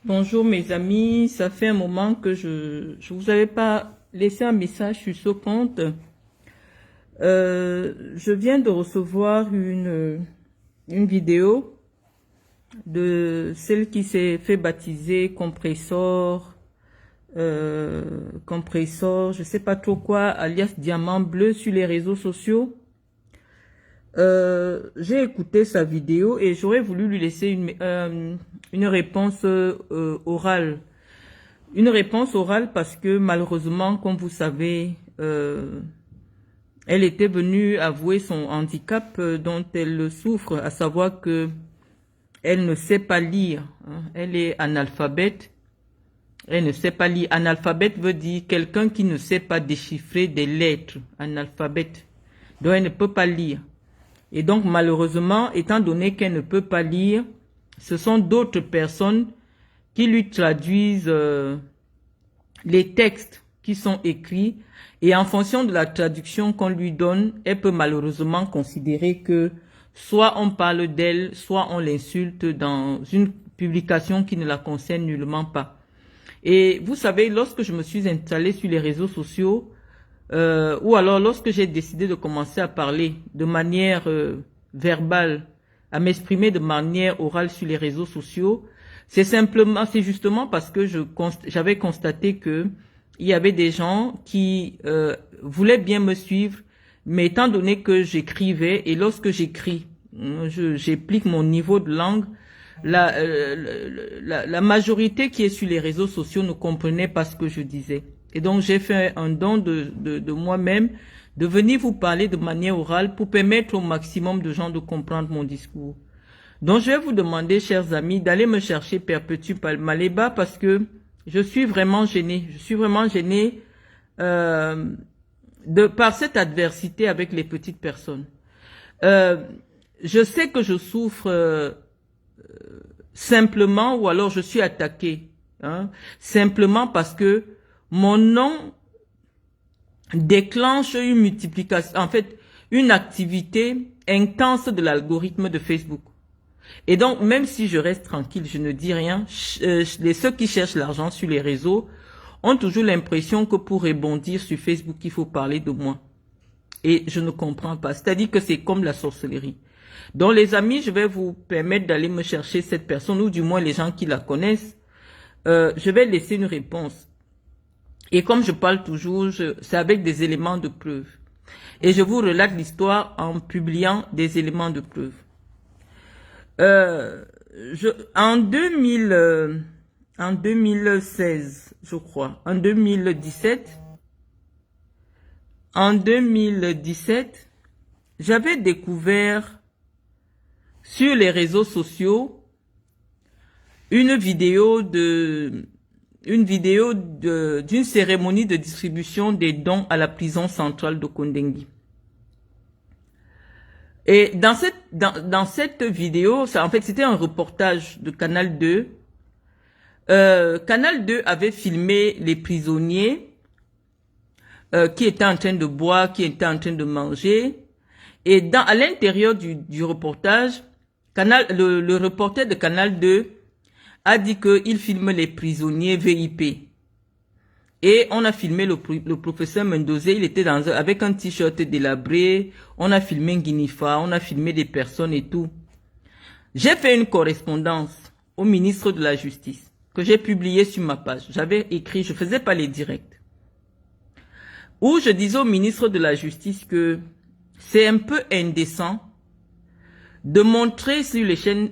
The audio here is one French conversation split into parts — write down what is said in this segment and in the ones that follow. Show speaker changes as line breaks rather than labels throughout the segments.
Bonjour mes amis, ça fait un moment que je vous avais pas laissé un message sur ce compte. Je viens de recevoir une vidéo de celle qui s'est fait baptiser compressor, je sais pas trop quoi, alias Diamant Bleu sur les réseaux sociaux. J'ai écouté sa vidéo et j'aurais voulu lui laisser une réponse orale. Une réponse orale parce que malheureusement, comme vous savez, elle était venue avouer son handicap dont elle souffre, à savoir que elle ne sait pas lire, hein. Elle est analphabète. Elle ne sait pas lire. Analphabète veut dire quelqu'un qui ne sait pas déchiffrer des lettres. Analphabète. Donc elle ne peut pas lire. Et donc malheureusement, étant donné qu'elle ne peut pas lire, ce sont d'autres personnes qui lui traduisent les textes qui sont écrits, et en fonction de la traduction qu'on lui donne, elle peut malheureusement considérer que soit on parle d'elle, soit on l'insulte dans une publication qui ne la concerne nullement pas. Et vous savez, lorsque je me suis installée sur les réseaux sociaux, ou alors lorsque j'ai décidé de commencer à parler de manière verbale, à m'exprimer de manière orale sur les réseaux sociaux, c'est justement parce que j'avais constaté que il y avait des gens qui voulaient bien me suivre, mais étant donné que j'écrivais, et lorsque j'écris, j'applique mon niveau de langue, la majorité qui est sur les réseaux sociaux ne comprenait pas ce que je disais. Et donc j'ai fait un don de moi-même de venir vous parler de manière orale pour permettre au maximum de gens de comprendre mon discours. Donc je vais vous demander, chers amis, d'aller me chercher Perpétue Maleba parce que je suis vraiment gênée. Je suis vraiment gênée par cette adversité avec les petites personnes. Je sais que je souffre simplement, ou alors je suis attaquée, hein, simplement parce que mon nom déclenche une multiplication, en fait, une activité intense de l'algorithme de Facebook. Et donc, même si je reste tranquille, je ne dis rien, ceux qui cherchent l'argent sur les réseaux ont toujours l'impression que pour rebondir sur Facebook, il faut parler de moi. Et je ne comprends pas. C'est-à-dire que c'est comme la sorcellerie. Donc, les amis, je vais vous permettre d'aller me chercher cette personne, ou du moins les gens qui la connaissent. Je vais laisser une réponse. Et comme je parle toujours, c'est avec des éléments de preuve. Et je vous relate l'histoire en publiant des éléments de preuve. En 2016, je crois, en 2017, j'avais découvert sur les réseaux sociaux une vidéo d'une cérémonie de distribution des dons à la prison centrale de Kondengui. Et dans cette vidéo, en fait, c'était un reportage de Canal 2. Canal 2 avait filmé les prisonniers qui étaient en train de boire, qui étaient en train de manger. Et à l'intérieur du reportage, le reporter de Canal 2 a dit qu'il filme les prisonniers VIP. Et on a filmé le professeur Mendozé, il était avec un t-shirt délabré, on a filmé Guinifa, on a filmé des personnes et tout. J'ai fait une correspondance au ministre de la Justice, que j'ai publiée sur ma page. J'avais écrit, je faisais pas les directs, où je disais au ministre de la Justice que c'est un peu indécent de montrer sur les chaînes,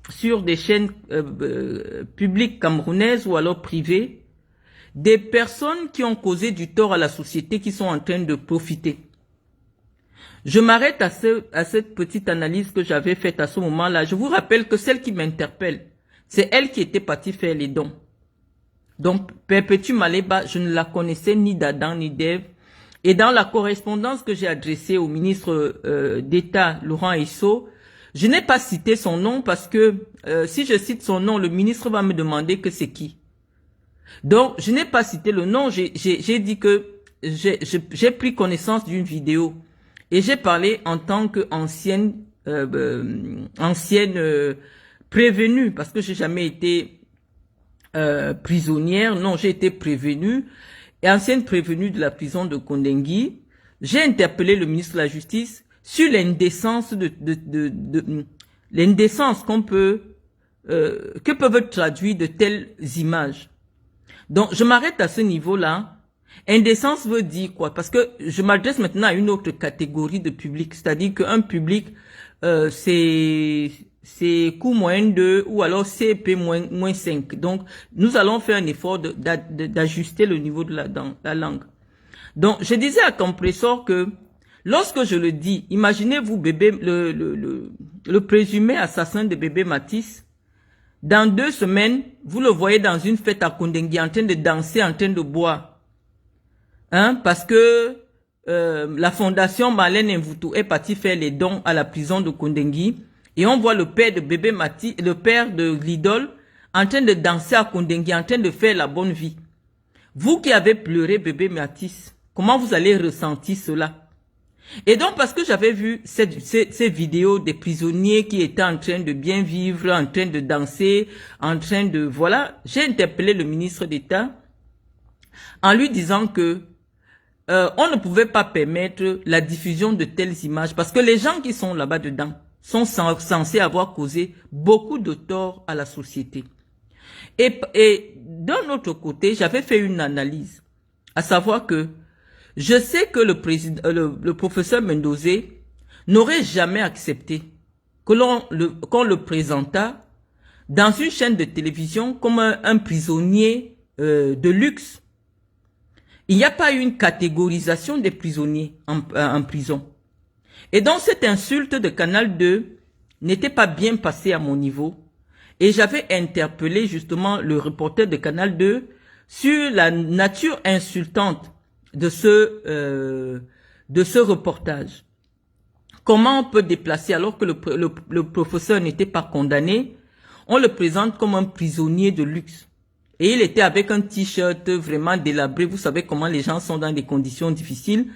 sur des chaînes publiques camerounaises ou alors privées, des personnes qui ont causé du tort à la société, qui sont en train de profiter. Je m'arrête à cette petite analyse que j'avais faite à ce moment-là. Je vous rappelle que celle qui m'interpelle, c'est elle qui était partie faire les dons. Donc, Perpétue Maleba, je ne la connaissais ni d'Adam ni d'Ève. Et dans la correspondance que j'ai adressée au ministre d'État, Laurent Esso, je n'ai pas cité son nom parce que si je cite son nom, le ministre va me demander que c'est qui. Donc, je n'ai pas cité le nom, j'ai dit que j'ai pris connaissance d'une vidéo et j'ai parlé en tant qu'ancienne prévenue, parce que j'ai jamais été prisonnière. Non, j'ai été prévenue, et ancienne prévenue de la prison de Kondengui. J'ai interpellé le ministre de la Justice sur l'indécence l'indécence qu'on peut, que peuvent traduire de telles images. Donc, je m'arrête à ce niveau-là. Indécence veut dire quoi? Parce que je m'adresse maintenant à une autre catégorie de public, c'est-à-dire qu'un public, c'est coût moins 2 ou alors CP moins 5. Donc, nous allons faire un effort d'ajuster le niveau de la langue. Donc, je disais à Compressor que lorsque je le dis, imaginez-vous bébé, le présumé assassin de bébé Matisse. Dans 2 semaines, vous le voyez dans une fête à Kondengui en train de danser, en train de boire. Hein, parce que la fondation Marlène Mvutu est partie faire les dons à la prison de Kondengui. Et on voit le père de bébé Matisse, le père de l'idole, en train de danser à Kondengui, en train de faire la bonne vie. Vous qui avez pleuré bébé Matisse, comment vous allez ressentir cela? Et donc, parce que j'avais vu ces vidéos des prisonniers qui étaient en train de bien vivre, en train de danser, en train de... Voilà, j'ai interpellé le ministre d'État en lui disant que on ne pouvait pas permettre la diffusion de telles images parce que les gens qui sont là-bas dedans sont censés avoir causé beaucoup de tort à la société. Et d'un autre côté, j'avais fait une analyse, à savoir que je sais que le professeur Mendozé n'aurait jamais accepté qu'on le présentât dans une chaîne de télévision comme un prisonnier de luxe. Il n'y a pas eu une catégorisation des prisonniers en prison. Et donc cette insulte de Canal 2 n'était pas bien passée à mon niveau. Et j'avais interpellé justement le reporter de Canal 2 sur la nature insultante de ce reportage. Comment on peut déplacer, alors que le professeur n'était pas condamné, on le présente comme un prisonnier de luxe. Et il était avec un t-shirt vraiment délabré. Vous savez comment les gens sont dans des conditions difficiles.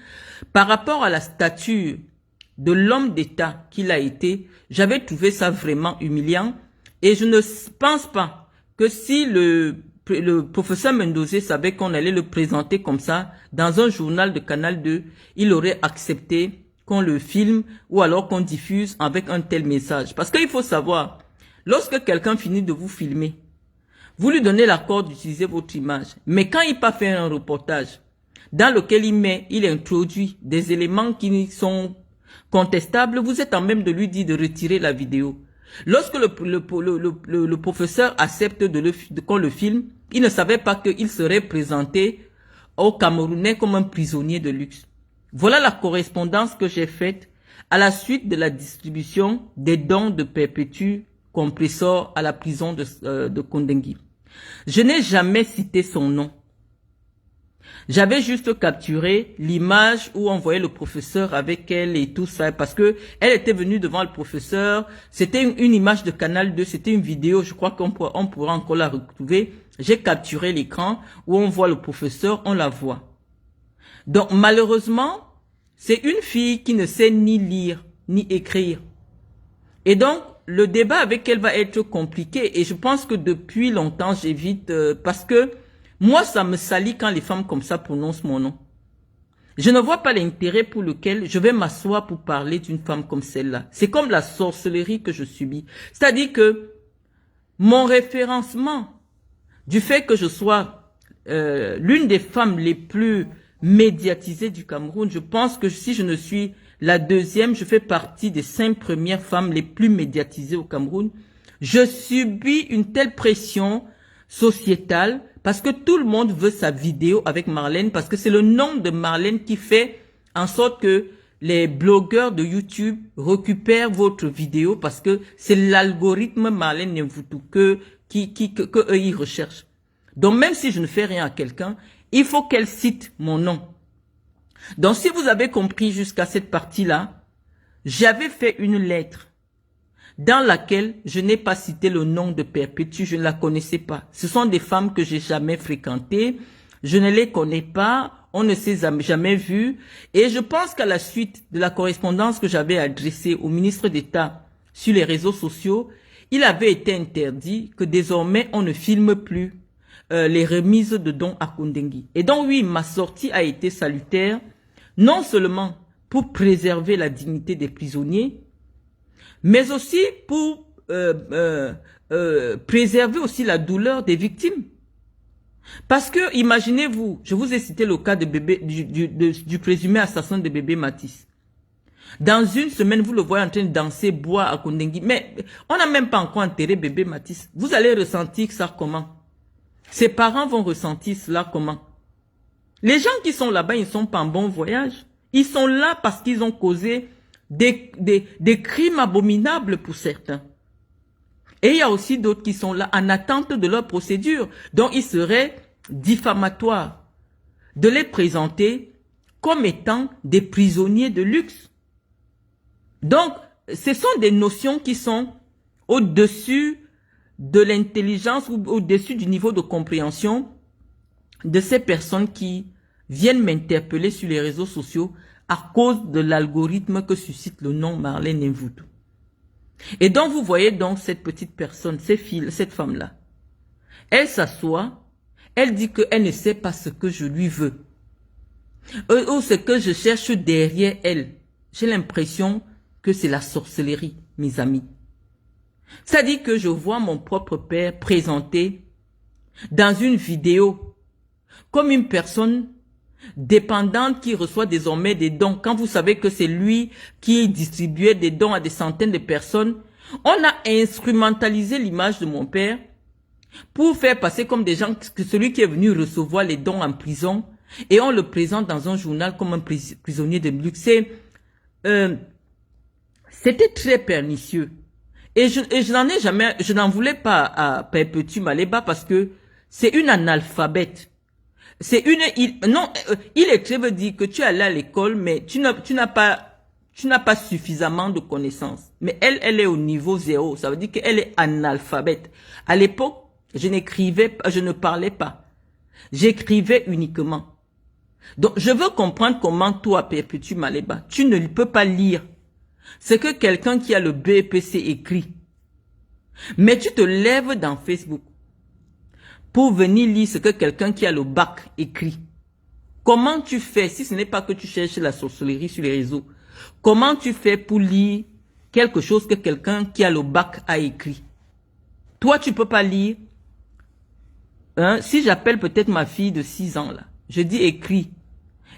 Par rapport à la stature de l'homme d'État qu'il a été, j'avais trouvé ça vraiment humiliant. Et je ne pense pas que si le professeur Mendozé savait qu'on allait le présenter comme ça dans un journal de Canal 2, il aurait accepté qu'on le filme ou alors qu'on diffuse avec un tel message. Parce qu'il faut savoir, lorsque quelqu'un finit de vous filmer, vous lui donnez l'accord d'utiliser votre image. Mais quand il part faire un reportage dans lequel il introduit des éléments qui sont contestables, vous êtes en même de lui dire de retirer la vidéo. Lorsque le professeur accepte qu'on le filme, il ne savait pas qu'il serait présenté aux Camerounais comme un prisonnier de luxe. Voilà la correspondance que j'ai faite à la suite de la distribution des dons de Perpétue Compressor à la prison de Kondengui. Je n'ai jamais cité son nom. J'avais juste capturé l'image où on voyait le professeur avec elle et tout ça, parce que elle était venue devant le professeur. C'était une image de Canal 2, c'était une vidéo, je crois qu'on pourra encore la retrouver. J'ai capturé l'écran où on voit le professeur, on la voit. Donc malheureusement, c'est une fille qui ne sait ni lire, ni écrire. Et donc, le débat avec elle va être compliqué. Et je pense que depuis longtemps, j'évite, parce que moi, ça me salit quand les femmes comme ça prononcent mon nom. Je ne vois pas l'intérêt pour lequel je vais m'asseoir pour parler d'une femme comme celle-là. C'est comme la sorcellerie que je subis. C'est-à-dire que mon référencement du fait que je sois l'une des femmes les plus médiatisées du Cameroun, je pense que si je ne suis la deuxième, je fais partie des 5 premières femmes les plus médiatisées au Cameroun. Je subis une telle pression sociétale parce que tout le monde veut sa vidéo avec Marlène, parce que c'est le nom de Marlène qui fait en sorte que les blogueurs de YouTube récupèrent votre vidéo, parce que c'est l'algorithme Marlène Mvutu que eux ils recherchent. Donc même si je ne fais rien à quelqu'un, il faut qu'elle cite mon nom. Donc si vous avez compris jusqu'à cette partie-là, j'avais fait une lettre dans laquelle je n'ai pas cité le nom de Perpétue, je ne la connaissais pas. Ce sont des femmes que j'ai jamais fréquentées, je ne les connais pas, on ne s'est jamais vues. Et je pense qu'à la suite de la correspondance que j'avais adressée au ministre d'État sur les réseaux sociaux, il avait été interdit que désormais on ne filme plus les remises de dons à Kondengui. Et donc oui, ma sortie a été salutaire, non seulement pour préserver la dignité des prisonniers, mais aussi pour préserver aussi la douleur des victimes. Parce que, imaginez-vous, je vous ai cité le cas de bébé, du présumé assassin de bébé Matisse. Dans une semaine, vous le voyez en train de danser, boire à Kondengui. Mais on n'a même pas encore enterré bébé Matisse. Vous allez ressentir ça comment? Ses parents vont ressentir cela comment? Les gens qui sont là-bas, ils ne sont pas en bon voyage. Ils sont là parce qu'ils ont causé des crimes abominables pour certains. Et il y a aussi d'autres qui sont là en attente de leur procédure. Donc il serait diffamatoire de les présenter comme étant des prisonniers de luxe. Donc ce sont des notions qui sont au-dessus de l'intelligence ou au-dessus du niveau de compréhension de ces personnes qui viennent m'interpeller sur les réseaux sociaux à cause de l'algorithme que suscite le nom Marlène Mvuto. Et donc, vous voyez donc cette petite personne, cette femme-là. Elle s'assoit, elle dit qu'elle ne sait pas ce que je lui veux. Ou ce que je cherche derrière elle. J'ai l'impression que c'est la sorcellerie, mes amis. Ça dit que je vois mon propre père présenté dans une vidéo comme une personne dépendante qui reçoit désormais des dons. Quand vous savez que c'est lui qui distribuait des dons à des centaines de personnes, on a instrumentalisé l'image de mon père pour faire passer comme des gens, que celui qui est venu recevoir les dons en prison, et on le présente dans un journal comme un prisonnier de luxe. C'était très pernicieux. Et je n'en voulais pas à Perpétue Maleba parce que c'est une analphabète. Illettré veut dire que tu es allé à l'école, mais tu n'as pas suffisamment de connaissances. Mais elle est au niveau 0. Ça veut dire qu'elle est analphabète. À l'époque, je ne parlais pas. J'écrivais uniquement. Donc, je veux comprendre comment toi, Perpétue Maleba, tu ne peux pas lire ce que quelqu'un qui a le BEPC écrit. Mais tu te lèves dans Facebook pour venir lire ce que quelqu'un qui a le bac écrit. Comment tu fais, si ce n'est pas que tu cherches la sorcellerie sur les réseaux, comment tu fais pour lire quelque chose que quelqu'un qui a le bac a écrit? Toi, tu peux pas lire. Hein? Si j'appelle peut-être ma fille de 6 ans, là, je dis écris.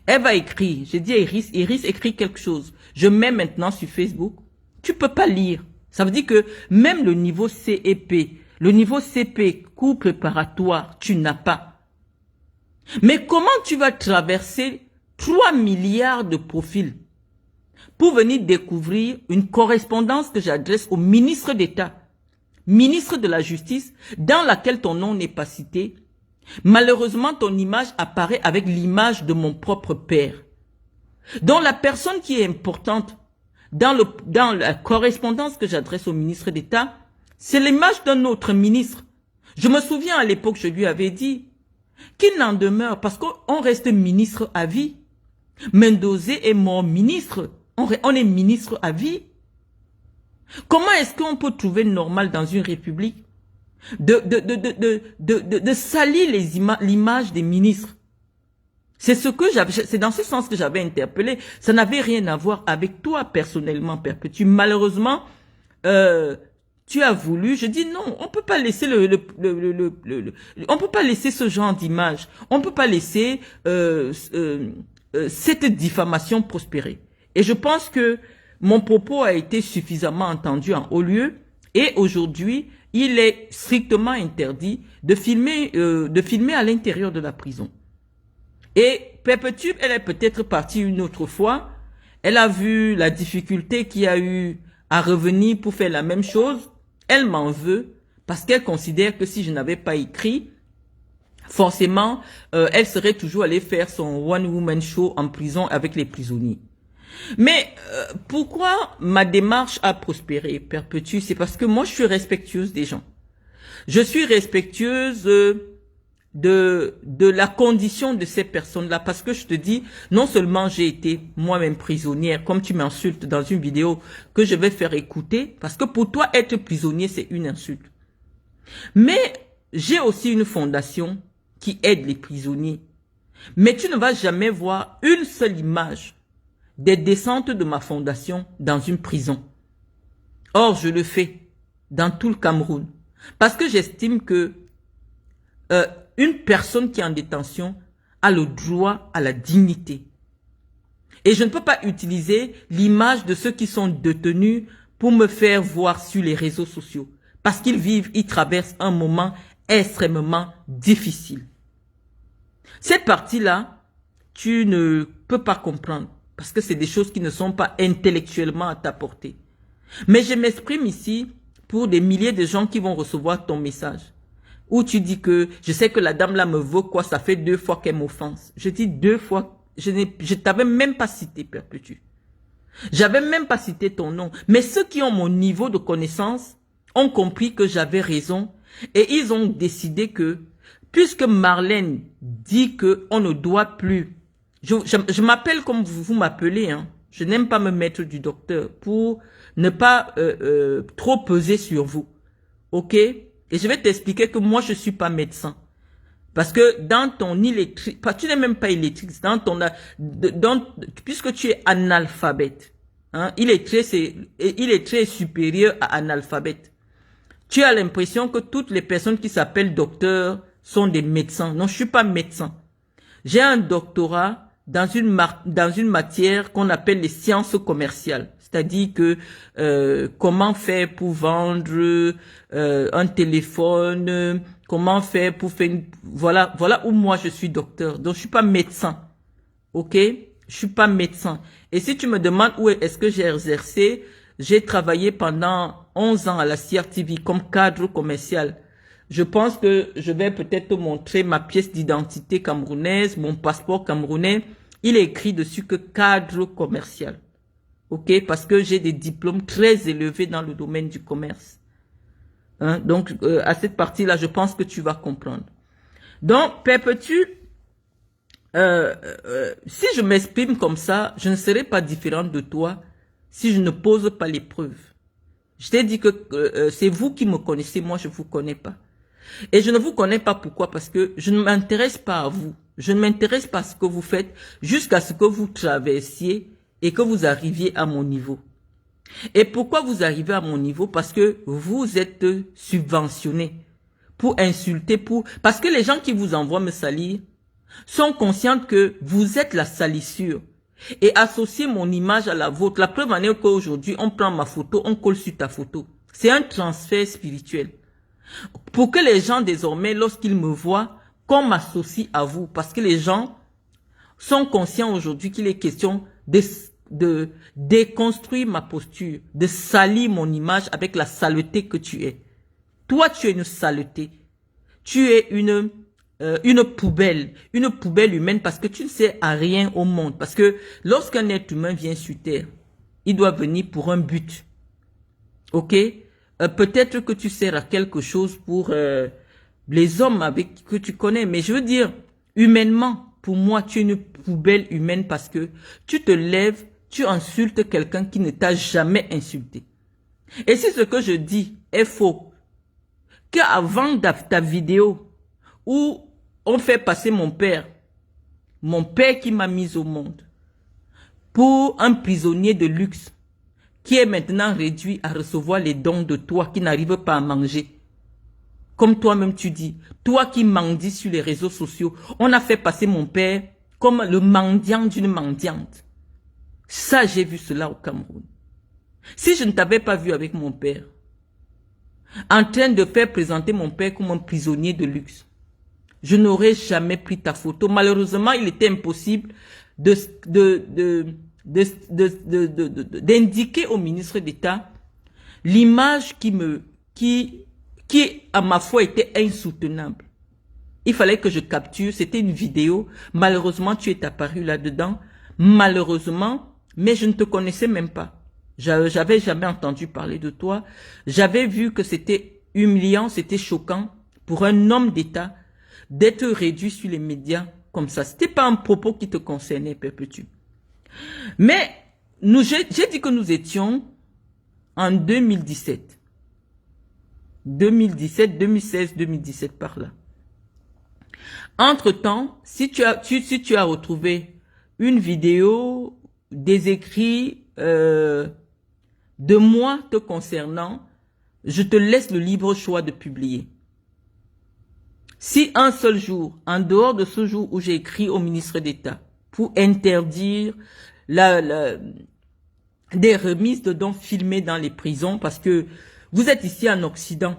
Elle va écrire. Je dis Iris écrit quelque chose. Je mets maintenant sur Facebook. Tu peux pas lire. Ça veut dire que même le niveau CEP, le niveau CP, cours préparatoire, tu n'as pas. Mais comment tu vas traverser 3 milliards de profils pour venir découvrir une correspondance que j'adresse au ministre d'État, ministre de la Justice, dans laquelle ton nom n'est pas cité? Malheureusement, ton image apparaît avec l'image de mon propre père. Donc la personne qui est importante dans la correspondance que j'adresse au ministre d'État, c'est l'image d'un autre ministre. Je me souviens à l'époque, je lui avais dit qu'il n'en demeure parce qu'on reste ministre à vie. Mendozé est mon ministre. On est ministre à vie. Comment est-ce qu'on peut trouver normal dans une république de salir l'image des ministres? C'est dans ce sens que j'avais interpellé. Ça n'avait rien à voir avec toi personnellement, Perpétue. Malheureusement, tu as voulu. Je dis non, on peut pas laisser on peut pas laisser ce genre d'image. On peut pas laisser cette diffamation prospérer. Et je pense que mon propos a été suffisamment entendu en haut lieu. Et aujourd'hui, il est strictement interdit de filmer à l'intérieur de la prison. Et Perpétue, elle est peut-être partie une autre fois. Elle a vu la difficulté qu'il y a eu à revenir pour faire la même chose. Elle m'en veut parce qu'elle considère que si je n'avais pas écrit, forcément, elle serait toujours allée faire son one-woman show en prison avec les prisonniers. Mais pourquoi ma démarche a prospéré, Perpétue? C'est parce que moi, je suis respectueuse des gens. Je suis respectueuse de la condition de ces personnes-là. Parce que je te dis, non seulement j'ai été moi-même prisonnière, comme tu m'insultes dans une vidéo que je vais faire écouter, parce que pour toi, être prisonnier, c'est une insulte. Mais j'ai aussi une fondation qui aide les prisonniers. Mais tu ne vas jamais voir une seule image des descentes de ma fondation dans une prison. Or, je le fais dans tout le Cameroun. Parce que j'estime que une personne qui est en détention a le droit à la dignité. Et je ne peux pas utiliser l'image de ceux qui sont détenus pour me faire voir sur les réseaux sociaux. Parce ils traversent un moment extrêmement difficile. Cette partie-là, tu ne peux pas comprendre. Parce que c'est des choses qui ne sont pas intellectuellement à ta portée. Mais je m'exprime ici pour des milliers de gens qui vont recevoir ton message. Où tu dis que, je sais que la dame là me veut quoi, ça fait 2 fois qu'elle m'offense. Je dis 2 fois, je t'avais même pas cité, Perpétue. J'avais même pas cité ton nom. Mais ceux qui ont mon niveau de connaissance ont compris que j'avais raison. Et ils ont décidé que, puisque Marlène dit qu'on ne doit plus, je m'appelle comme vous m'appelez, hein. Je n'aime pas me mettre du docteur pour ne pas trop peser sur vous. Ok? Et je vais t'expliquer que moi, je suis pas médecin. Parce que dans ton illettré, tu n'es même pas illettré, puisque tu es analphabète, hein, illettré est supérieur à analphabète. Tu as l'impression que toutes les personnes qui s'appellent docteur sont des médecins. Non, je suis pas médecin. J'ai un doctorat dans une matière qu'on appelle les sciences commerciales. C'est-à-dire que comment faire pour vendre un téléphone, comment faire pour faire voilà où moi je suis docteur. Donc je suis pas médecin. OK? Je suis pas médecin. Et si tu me demandes où est-ce que j'ai exercé, j'ai travaillé pendant 11 ans à la CRTV comme cadre commercial. Je pense que je vais peut-être te montrer ma pièce d'identité camerounaise, mon passeport camerounais. Il est écrit dessus que cadre commercial. OK? Parce que j'ai des diplômes très élevés dans le domaine du commerce. Hein? Donc, à cette partie-là, je pense que tu vas comprendre. Donc, Perpétue, si je m'exprime comme ça, je ne serai pas différente de toi si je ne pose pas les preuves. Je t'ai dit que c'est vous qui me connaissez, moi je ne vous connais pas. Et je ne vous connais pas pourquoi? Parce que je ne m'intéresse pas à vous. Je ne m'intéresse pas à ce que vous faites jusqu'à ce que vous traversiez et que vous arriviez à mon niveau. Et pourquoi vous arrivez à mon niveau? Parce que vous êtes subventionné pour insulter, parce que les gens qui vous envoient me salir sont conscients que vous êtes la salissure et associer mon image à la vôtre. La preuve en est qu'aujourd'hui, on prend ma photo, on colle sur ta photo. C'est un transfert spirituel. Pour que les gens désormais, lorsqu'ils me voient, qu'on m'associe à vous. Parce que les gens sont conscients aujourd'hui qu'il est question de déconstruire ma posture, de salir mon image avec la saleté que tu es. Toi, tu es une saleté. Tu es une poubelle humaine parce que tu ne sais à rien au monde. Parce que lorsqu'un être humain vient sur terre, il doit venir pour un but. Ok? Peut-être que tu sers à quelque chose pour les hommes avec que tu connais. Mais je veux dire, humainement, pour moi, tu es une poubelle humaine parce que tu te lèves, tu insultes quelqu'un qui ne t'a jamais insulté. Et si ce que je dis est faux, qu'avant ta vidéo où on fait passer mon père qui m'a mis au monde, pour un prisonnier de luxe, qui est maintenant réduit à recevoir les dons de toi qui n'arrive pas à manger. Comme toi-même tu dis, toi qui mendis sur les réseaux sociaux, on a fait passer mon père comme le mendiant d'une mendiante. Ça, j'ai vu cela au Cameroun. Si je ne t'avais pas vu avec mon père, en train de faire présenter mon père comme un prisonnier de luxe, je n'aurais jamais pris ta photo. Malheureusement, il était impossible d'indiquer au ministre d'État l'image qui à ma foi était insoutenable. Il fallait que je capture, c'était une vidéo. Malheureusement, tu es apparu là-dedans. Malheureusement, mais je ne te connaissais même pas. J'avais jamais entendu parler de toi. J'avais vu que c'était humiliant, c'était choquant pour un homme d'État d'être réduit sur les médias comme ça. C'était pas un propos qui te concernait, Perpétue. Mais j'ai dit que nous étions en 2017. 2017, 2016, 2017 par là. Entre-temps, si tu as retrouvé une vidéo, des écrits de moi te concernant, je te laisse le libre choix de publier. Si un seul jour, en dehors de ce jour où j'ai écrit au ministre d'État pour interdire des remises de dons filmées dans les prisons, parce que vous êtes ici en Occident,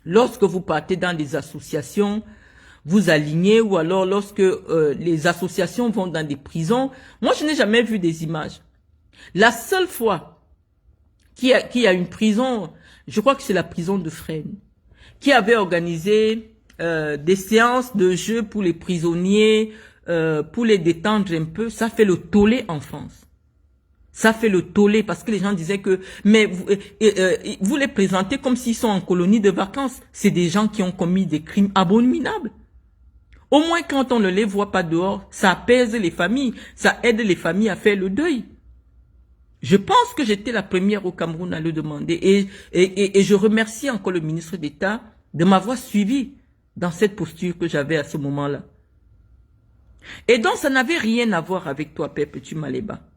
lorsque vous partez dans des associations, vous alignez, ou alors lorsque les associations vont dans des prisons, moi je n'ai jamais vu des images. La seule fois qu'il y a une prison, je crois que c'est la prison de Fresnes, qui avait organisé des séances de jeu pour les prisonniers, pour les détendre un peu, ça fait le tollé en France. Ça fait le tollé parce que les gens disaient que, mais vous les présentez comme s'ils sont en colonie de vacances. C'est des gens qui ont commis des crimes abominables. Au moins quand on ne les voit pas dehors, ça apaise les familles, ça aide les familles à faire le deuil. Je pense que j'étais la première au Cameroun à le demander et je remercie encore le ministre d'État de m'avoir suivi dans cette posture que j'avais à ce moment-là. Et donc ça n'avait rien à voir avec toi, Père Petit Maléba.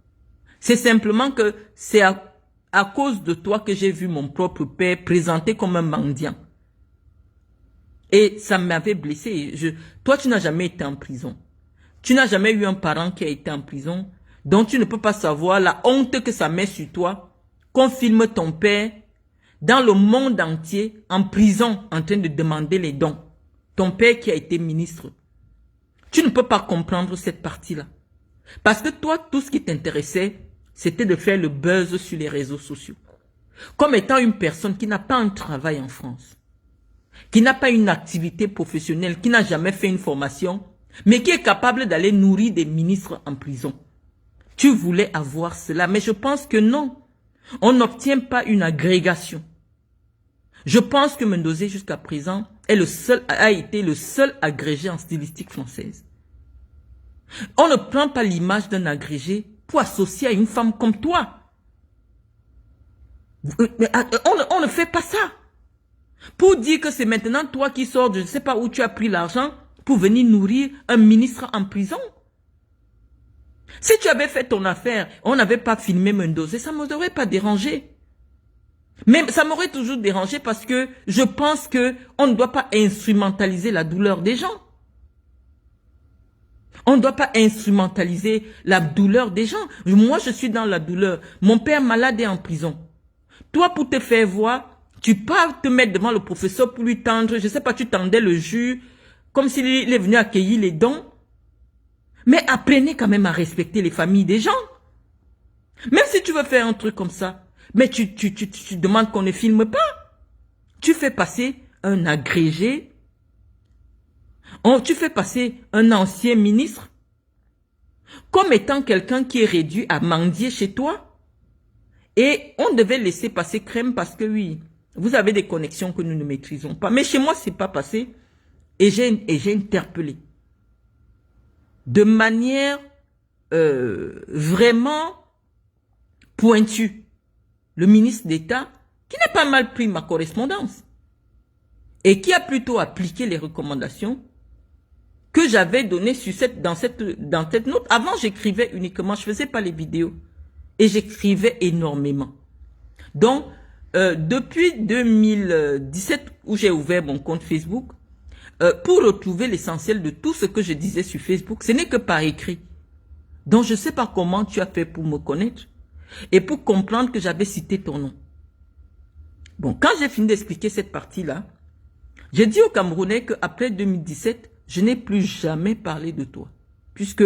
C'est simplement que c'est à cause de toi que j'ai vu mon propre père présenté comme un mendiant. Et ça m'avait blessé. Toi, tu n'as jamais été en prison. Tu n'as jamais eu un parent qui a été en prison. Donc tu ne peux pas savoir la honte que ça met sur toi, qu'on filme ton père dans le monde entier, en prison, en train de demander les dons. Ton père qui a été ministre. Tu ne peux pas comprendre cette partie-là. Parce que toi, tout ce qui t'intéressait, c'était de faire le buzz sur les réseaux sociaux. Comme étant une personne qui n'a pas un travail en France, qui n'a pas une activité professionnelle, qui n'a jamais fait une formation, mais qui est capable d'aller nourrir des ministres en prison. Tu voulais avoir cela, mais je pense que non. On n'obtient pas une agrégation. Je pense que Mendoza, jusqu'à présent, a été le seul agrégé en stylistique française. On ne prend pas l'image d'un agrégé pour associer à une femme comme toi. On ne fait pas ça. Pour dire que c'est maintenant toi qui sors de je ne sais pas où tu as pris l'argent pour venir nourrir un ministre en prison. Si tu avais fait ton affaire, on n'avait pas filmé Mendoza, ça ne m'aurait pas dérangé. Mais ça m'aurait toujours dérangé parce que je pense que on ne doit pas instrumentaliser la douleur des gens. On ne doit pas instrumentaliser la douleur des gens. Moi, je suis dans la douleur. Mon père malade est en prison. Toi, pour te faire voir, tu peux te mettre devant le professeur pour lui tendre, je ne sais pas, tu tendais le jus, comme s'il est venu accueillir les dons. Mais apprenez quand même à respecter les familles des gens. Même si tu veux faire un truc comme ça, mais tu demandes qu'on ne filme pas. Tu fais passer un agrégé, tu fais passer un ancien ministre comme étant quelqu'un qui est réduit à mendier chez toi. Et on devait laisser passer crème parce que oui, vous avez des connexions que nous ne maîtrisons pas. Mais chez moi, c'est pas passé. Et j'ai interpellé. De manière vraiment pointue, le ministre d'État, qui n'a pas mal pris ma correspondance et qui a plutôt appliqué les recommandations que j'avais données dans cette note. Avant, j'écrivais uniquement, je ne faisais pas les vidéos et j'écrivais énormément. Donc, depuis 2017, où j'ai ouvert mon compte Facebook, pour retrouver l'essentiel de tout ce que je disais sur Facebook, ce n'est que par écrit. Donc, je ne sais pas comment tu as fait pour me connaître et pour comprendre que j'avais cité ton nom. Bon, quand j'ai fini d'expliquer cette partie-là, j'ai dit aux Camerounais qu'après 2017, je n'ai plus jamais parlé de toi. Puisque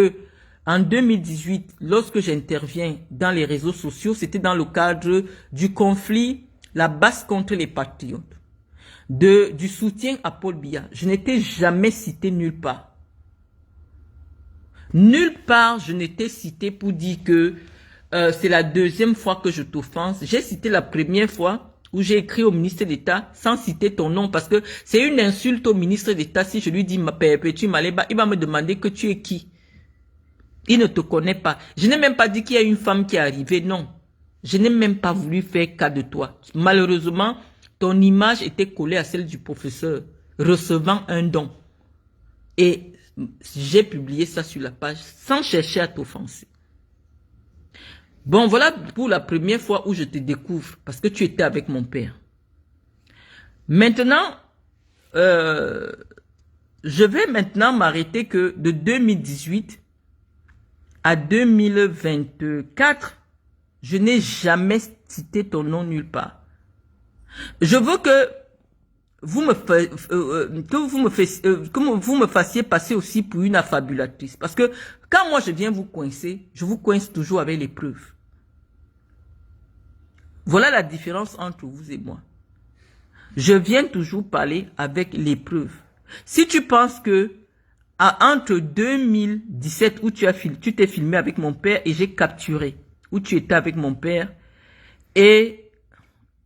en 2018, lorsque j'interviens dans les réseaux sociaux, c'était dans le cadre du conflit, la basse contre les patriotes. Du soutien à Paul Biya. Je n'étais jamais cité nulle part. Nulle part, je n'étais cité pour dire que c'est la deuxième fois que je t'offense. J'ai cité la première fois où j'ai écrit au ministre d'État sans citer ton nom parce que c'est une insulte au ministre d'État. Si je lui dis ma Petit Maléba, il va me demander que tu es qui. Il ne te connaît pas. Je n'ai même pas dit qu'il y a une femme qui est arrivée, non. Je n'ai même pas voulu faire cas de toi. Malheureusement, ton image était collée à celle du professeur, recevant un don. Et j'ai publié ça sur la page sans chercher à t'offenser. Bon, voilà pour la première fois où je te découvre, parce que tu étais avec mon père. Maintenant, je vais maintenant m'arrêter que de 2018 à 2024, je n'ai jamais cité ton nom nulle part. Je veux que vous me fassiez passer aussi pour une affabulatrice. Parce que quand moi je viens vous coincer, je vous coince toujours avec les preuves. Voilà la différence entre vous et moi. Je viens toujours parler avec les preuves. Si tu penses que entre 2017 où tu t'es filmé avec mon père et j'ai capturé, où tu étais avec mon père, et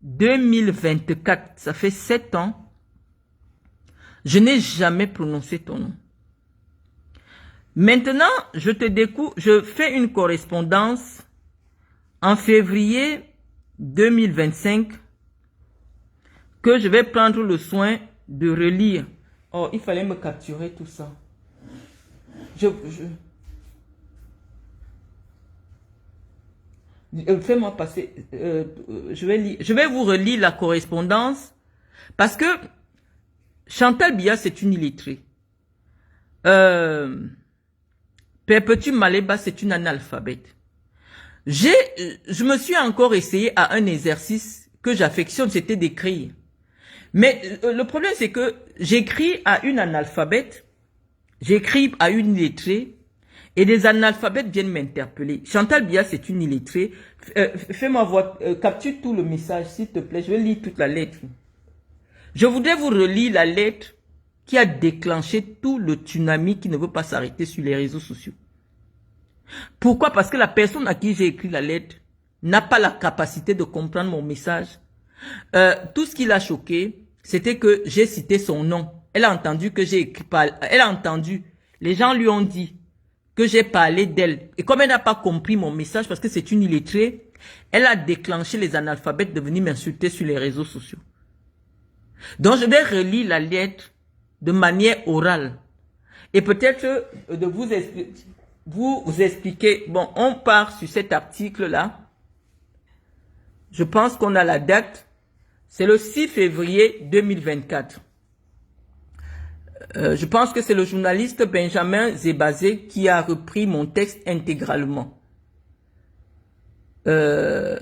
2024, ça fait 7 ans, je n'ai jamais prononcé ton nom. Maintenant, je te découvre, je fais une correspondance en février 2025 que je vais prendre le soin de relire. Oh, il fallait me capturer tout ça. Fais-moi passer. Je vais vous relire la correspondance parce que Chantal Biya, c'est une illettrée. Perpétue Maleba, c'est une analphabète. Je me suis encore essayé à un exercice que j'affectionne, c'était d'écrire. Mais le problème, c'est que j'écris à une analphabète, j'écris à une illettrée, et des analphabètes viennent m'interpeller. Chantal Biya, c'est une illettrée. Fais-moi voir, capture tout le message, s'il te plaît. Je vais lire toute la lettre. Je voudrais vous relire la lettre qui a déclenché tout le tsunami qui ne veut pas s'arrêter sur les réseaux sociaux. Pourquoi? Parce que la personne à qui j'ai écrit la lettre n'a pas la capacité de comprendre mon message. Tout ce qui l'a choqué, c'était que j'ai cité son nom. Elle a entendu que j'ai écrit, elle a entendu, les gens lui ont dit que j'ai parlé d'elle. Et comme elle n'a pas compris mon message parce que c'est une illettrée, elle a déclenché les analphabètes de venir m'insulter sur les réseaux sociaux. Donc je vais relire la lettre de manière orale. Et peut-être de vous expliquer. Bon, on part sur cet article-là. Je pense qu'on a la date. C'est le 6 février 2024. Je pense que c'est le journaliste Benjamin Zébazé qui a repris mon texte intégralement. Je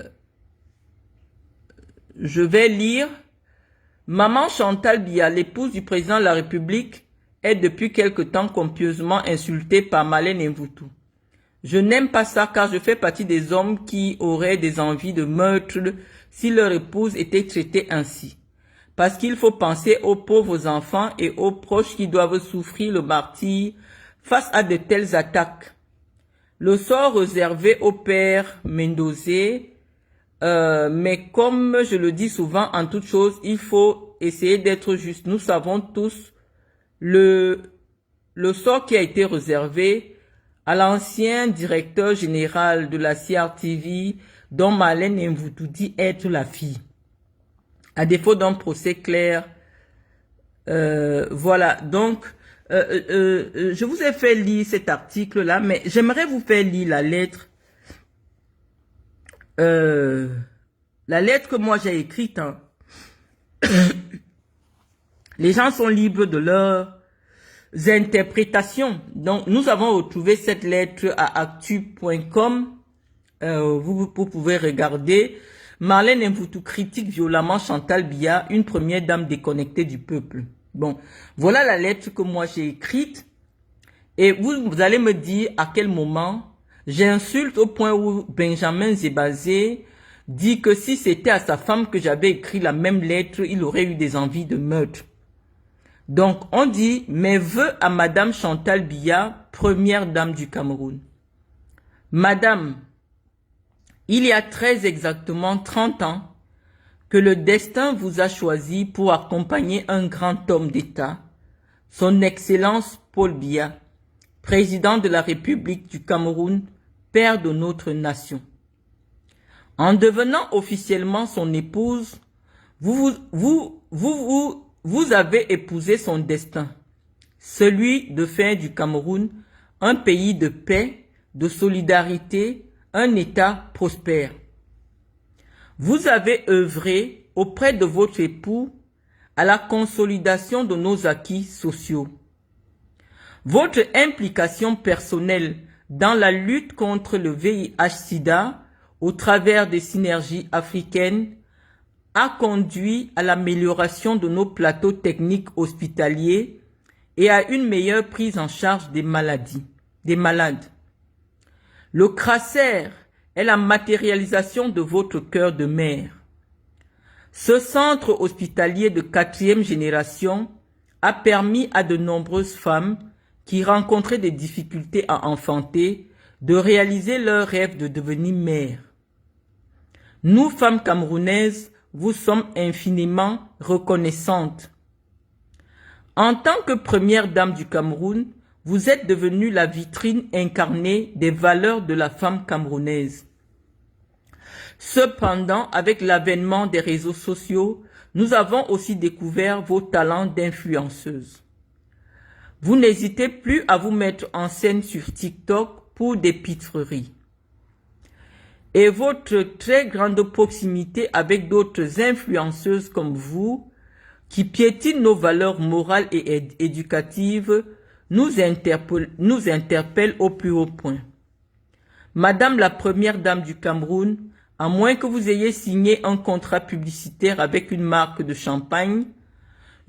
vais lire. Maman Chantal Biya, l'épouse du président de la République, est depuis quelque temps copieusement insultée par Marlène Mvutu. Je n'aime pas ça car je fais partie des hommes qui auraient des envies de meurtre si leur épouse était traitée ainsi. Parce qu'il faut penser aux pauvres enfants et aux proches qui doivent souffrir le martyre face à de telles attaques. Le sort réservé au père Mendozé, mais comme je le dis souvent en toute chose, il faut essayer d'être juste. Nous savons tous le sort qui a été réservé à l'ancien directeur général de la CRTV dont Marlène Mvutu dit être la fille. À défaut d'un procès clair, voilà. Donc, je vous ai fait lire cet article-là, mais j'aimerais vous faire lire la lettre. La lettre que moi j'ai écrite. Hein. Les gens sont libres de leurs interprétations. Donc, nous avons retrouvé cette lettre à actu.com. Vous pouvez regarder. Marlène Mvutu critique violemment Chantal Biya, une première dame déconnectée du peuple. Bon, voilà la lettre que moi j'ai écrite. Et vous allez me dire à quel moment j'insulte au point où Benjamin Zébazé dit que si c'était à sa femme que j'avais écrit la même lettre, il aurait eu des envies de meurtre. Donc, on dit mes vœux à Madame Chantal Biya, première dame du Cameroun. Madame, il y a très exactement 30 ans que le destin vous a choisi pour accompagner un grand homme d'État, son Excellence Paul Biya, président de la République du Cameroun, père de notre nation. En devenant officiellement son épouse, Vous avez épousé son destin, celui de faire du Cameroun un pays de paix, de solidarité, un État prospère. Vous avez œuvré auprès de votre époux à la consolidation de nos acquis sociaux. Votre implication personnelle dans la lutte contre le VIH-Sida au travers des synergies africaines a conduit à l'amélioration de nos plateaux techniques hospitaliers et à une meilleure prise en charge des malades. Le CRASER est la matérialisation de votre cœur de mère. Ce centre hospitalier de 4e génération a permis à de nombreuses femmes qui rencontraient des difficultés à enfanter de réaliser leur rêve de devenir mère. Nous, femmes camerounaises, vous sommes infiniment reconnaissantes. En tant que première dame du Cameroun, vous êtes devenue la vitrine incarnée des valeurs de la femme camerounaise. Cependant, avec l'avènement des réseaux sociaux, nous avons aussi découvert vos talents d'influenceuse. Vous n'hésitez plus à vous mettre en scène sur TikTok pour des pitreries. Et votre très grande proximité avec d'autres influenceuses comme vous, qui piétinent nos valeurs morales et éducatives, nous interpelle au plus haut point. Madame la première dame du Cameroun, à moins que vous ayez signé un contrat publicitaire avec une marque de champagne,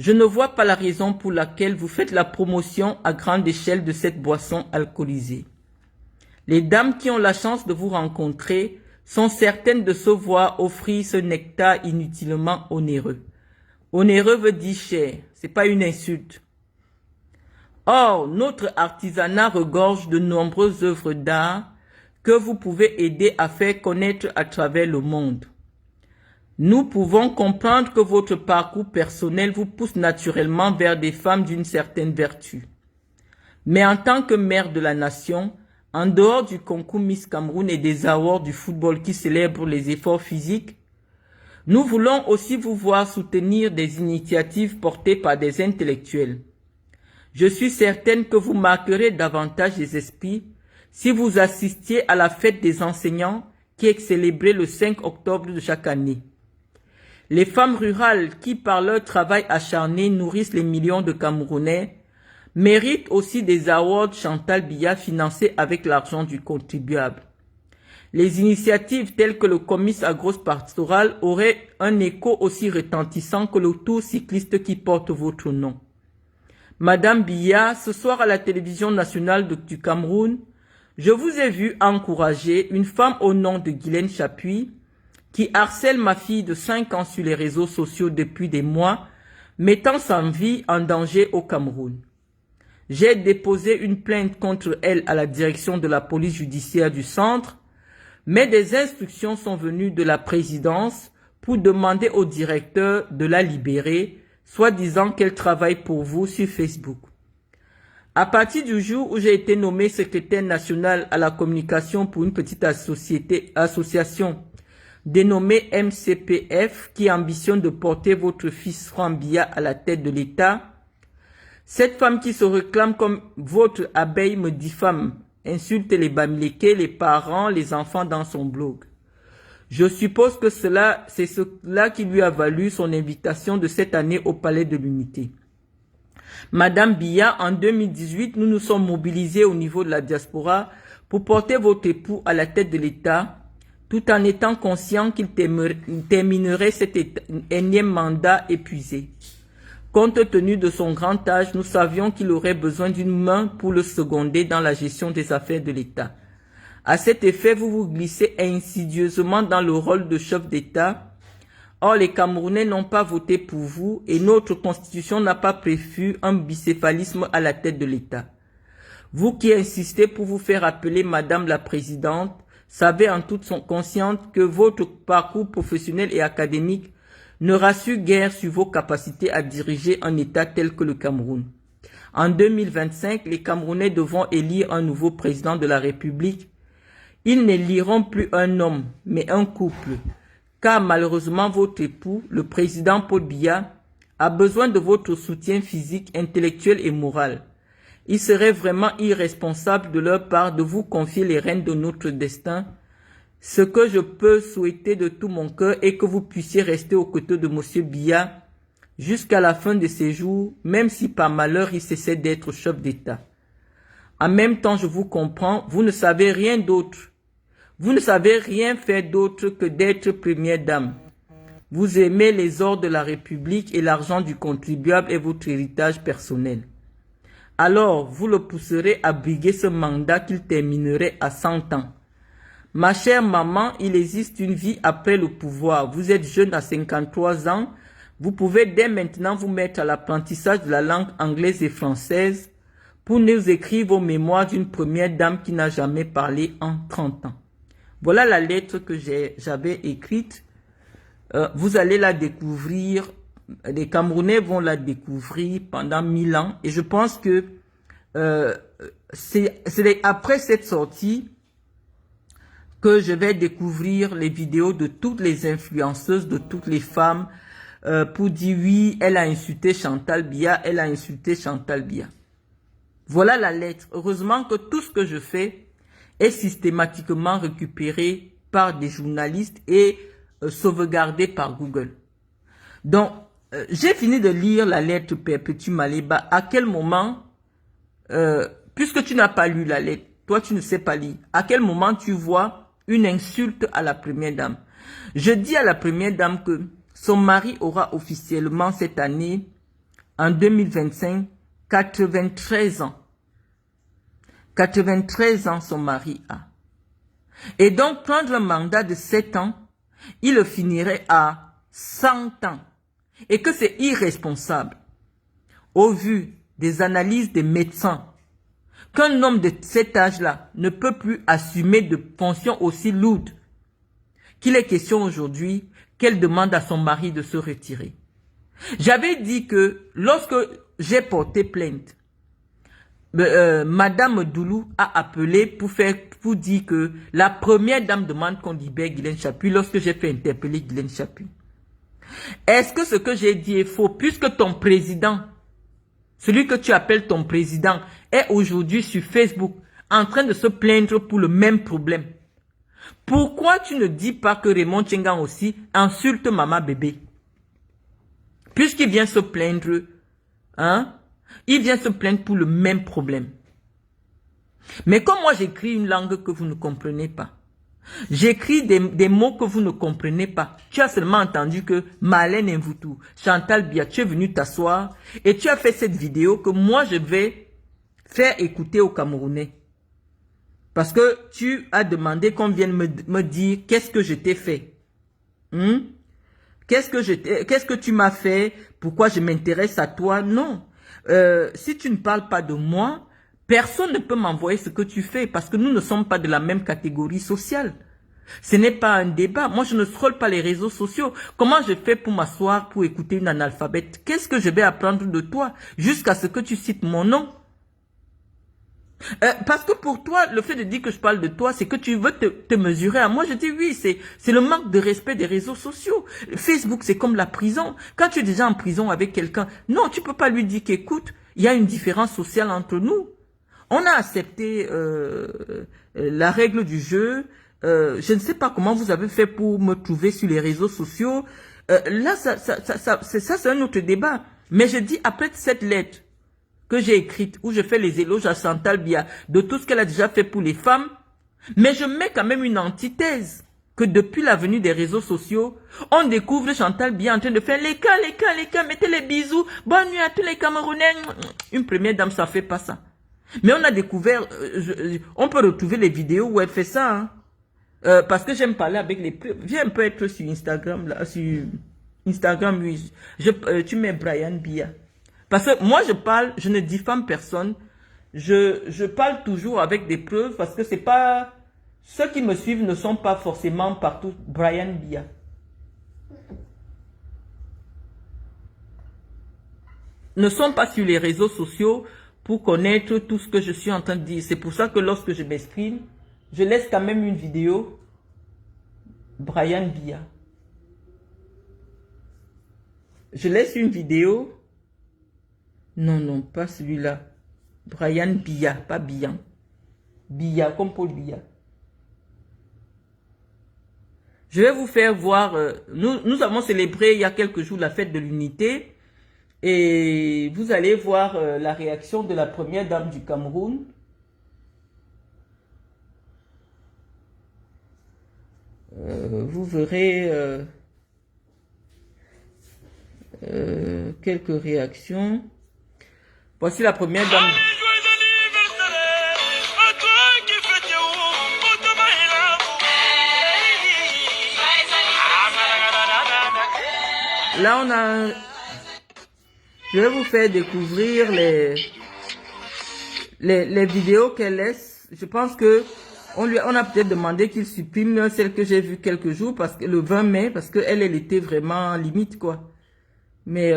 je ne vois pas la raison pour laquelle vous faites la promotion à grande échelle de cette boisson alcoolisée. Les dames qui ont la chance de vous rencontrer sont certaines de se voir offrir ce nectar inutilement onéreux. Onéreux veut dire cher, c'est pas une insulte. Or, notre artisanat regorge de nombreuses œuvres d'art que vous pouvez aider à faire connaître à travers le monde. Nous pouvons comprendre que votre parcours personnel vous pousse naturellement vers des femmes d'une certaine vertu. Mais en tant que mère de la nation, en dehors du concours Miss Cameroun et des awards du football qui célèbrent les efforts physiques, nous voulons aussi vous voir soutenir des initiatives portées par des intellectuels. Je suis certaine que vous marquerez davantage les esprits si vous assistiez à la fête des enseignants qui est célébrée le 5 octobre de chaque année. Les femmes rurales qui, par leur travail acharné, nourrissent les millions de Camerounais, méritent aussi des awards Chantal Biya financés avec l'argent du contribuable. Les initiatives telles que le Comice Agro-Pastoral auraient un écho aussi retentissant que le tour cycliste qui porte votre nom. Madame Biya, ce soir à la télévision nationale du Cameroun, je vous ai vu encourager une femme au nom de Guylaine Chapuis qui harcèle ma fille de 5 ans sur les réseaux sociaux depuis des mois, mettant sa vie en danger au Cameroun. J'ai déposé une plainte contre elle à la direction de la police judiciaire du centre, mais des instructions sont venues de la présidence pour demander au directeur de la libérer, soit disant qu'elle travaille pour vous sur Facebook. À partir du jour où j'ai été nommé secrétaire national à la communication pour une petite association dénommée MCPF qui ambitionne de porter votre fils Franck Biya à la tête de l'État, cette femme qui se réclame comme votre abeille me diffame, insulte les Bamileke, les parents, les enfants dans son blog. Je suppose que c'est cela qui lui a valu son invitation de cette année au Palais de l'Unité. Madame Biya, en 2018, nous nous sommes mobilisés au niveau de la diaspora pour porter votre époux à la tête de l'État, tout en étant conscient qu'il terminerait cet énième mandat épuisé. Compte tenu de son grand âge, nous savions qu'il aurait besoin d'une main pour le seconder dans la gestion des affaires de l'État. À cet effet, vous vous glissez insidieusement dans le rôle de chef d'État. Or, les Camerounais n'ont pas voté pour vous et notre constitution n'a pas prévu un bicéphalisme à la tête de l'État. Vous qui insistez pour vous faire appeler Madame la Présidente, savez en toute conscience que votre parcours professionnel et académique ne rassure guère sur vos capacités à diriger un État tel que le Cameroun. En 2025, les Camerounais devront élire un nouveau président de la République. Ils n'éliront plus un homme, mais un couple. car malheureusement votre époux, le président Paul Biya, a besoin de votre soutien physique, intellectuel et moral. Il serait vraiment irresponsable de leur part de vous confier les rênes de notre destin. Ce que je peux souhaiter de tout mon cœur est que vous puissiez rester aux côtés de M. Biya jusqu'à la fin de ses jours, même si par malheur il cessait d'être chef d'État. En même temps, je vous comprends, vous ne savez rien d'autre. Vous ne savez rien faire d'autre que d'être première dame. Vous aimez les ors de la République et l'argent du contribuable est votre héritage personnel. Alors, vous le pousserez à briguer ce mandat qu'il terminerait à 100 ans. Ma chère maman, il existe une vie après le pouvoir. Vous êtes jeune à 53 ans. Vous pouvez dès maintenant vous mettre à l'apprentissage de la langue anglaise et française pour nous écrire vos mémoires d'une première dame qui n'a jamais parlé en 30 ans. Voilà la lettre que j'avais écrite. Vous allez la découvrir, les Camerounais vont la découvrir pendant 1000 ans. Et je pense que c'est après cette sortie que je vais découvrir les vidéos de toutes les influenceuses, de toutes les femmes, pour dire oui, elle a insulté Chantal Biya, elle a insulté Chantal Biya. Voilà la lettre. Heureusement que tout ce que je fais est systématiquement récupéré par des journalistes et sauvegardé par Google. Donc, j'ai fini de lire la lettre Perpétue Maleba. À quel moment, puisque tu n'as pas lu la lettre, toi tu ne sais pas lire, à quel moment tu vois une insulte à la première dame? Je dis à la première dame que son mari aura officiellement cette année, en 2025, 93 ans. 93 ans son mari a. Et donc prendre un mandat de 7 ans, il le finirait à 100 ans. Et que c'est irresponsable, au vu des analyses des médecins, qu'un homme de cet âge-là ne peut plus assumer de fonctions aussi lourdes, qu'il est question aujourd'hui qu'elle demande à son mari de se retirer. J'avais dit que lorsque j'ai porté plainte, Madame Doulou a appelé pour dire que la première dame demande qu'on libère Guylaine Chapuis lorsque j'ai fait interpeller Guylaine Chapuis. Est-ce que ce que j'ai dit est faux puisque ton président, celui que tu appelles ton président, est aujourd'hui sur Facebook en train de se plaindre pour le même problème? Pourquoi tu ne dis pas que Raymond Tchengan aussi insulte maman bébé? Puisqu'il vient se plaindre, hein? Il vient se plaindre pour le même problème. Mais comme moi j'écris une langue que vous ne comprenez pas, j'écris des mots que vous ne comprenez pas. Tu as seulement entendu que Marlène Mvoutou, Chantal Biya, tu es venu t'asseoir et tu as fait cette vidéo que moi je vais faire écouter aux Camerounais. Parce que tu as demandé qu'on vienne me dire qu'est-ce que je t'ai fait. Qu'est-ce que tu m'as fait? Pourquoi je m'intéresse à toi? Non. Si tu ne parles pas de moi, personne ne peut m'envoyer ce que tu fais parce que nous ne sommes pas de la même catégorie sociale. Ce n'est pas un débat. Moi, je ne scrolle pas les réseaux sociaux. Comment je fais pour m'asseoir, pour écouter une analphabète? Qu'est-ce que je vais apprendre de toi jusqu'à ce que tu cites mon nom? Parce que pour toi, le fait de dire que je parle de toi, c'est que tu veux te mesurer à moi. Je dis oui, c'est le manque de respect des réseaux sociaux. Facebook, c'est comme la prison. Quand tu es déjà en prison avec quelqu'un, non, tu peux pas lui dire qu'écoute, il y a une différence sociale entre nous. On a accepté la règle du jeu. Je ne sais pas comment vous avez fait pour me trouver sur les réseaux sociaux. Là, c'est un autre débat. Mais je dis, après cette lettre que j'ai écrite, où je fais les éloges à Chantal Biya, de tout ce qu'elle a déjà fait pour les femmes, mais je mets quand même une antithèse, que depuis la venue des réseaux sociaux, on découvre Chantal Biya en train de faire les cas, mettez les bisous, bonne nuit à tous les Camerounais. Une première dame, ça fait pas ça. Mais on a découvert, on peut retrouver les vidéos où elle fait ça, hein. Parce que j'aime parler avec les... Viens un peu être sur Instagram, là, sur Instagram, oui. Tu mets Brian Biya. Parce que moi, je ne diffame personne. Je parle toujours avec des preuves parce que c'est pas... Ceux qui me suivent ne sont pas forcément partout Brian Biya. Ne sont pas sur les réseaux sociaux pour connaître tout ce que je suis en train de dire. C'est pour ça que lorsque je m'exprime, je laisse quand même une vidéo Brian Biya. Je laisse une vidéo. Non, non, pas celui-là. Brian Biya, pas Biyan. Biya, comme Paul Biya. Je vais vous faire voir. Nous avons célébré il y a quelques jours la fête de l'unité. Et vous allez voir la réaction de la première dame du Cameroun. Vous verrez quelques réactions. Voici la première dame. Là, on a... Je vais vous faire découvrir les vidéos qu'elle laisse. Je pense que on a peut-être demandé qu'il supprime celle que j'ai vue quelques jours, parce que le 20 mai, parce qu'elle était vraiment limite, quoi. Mais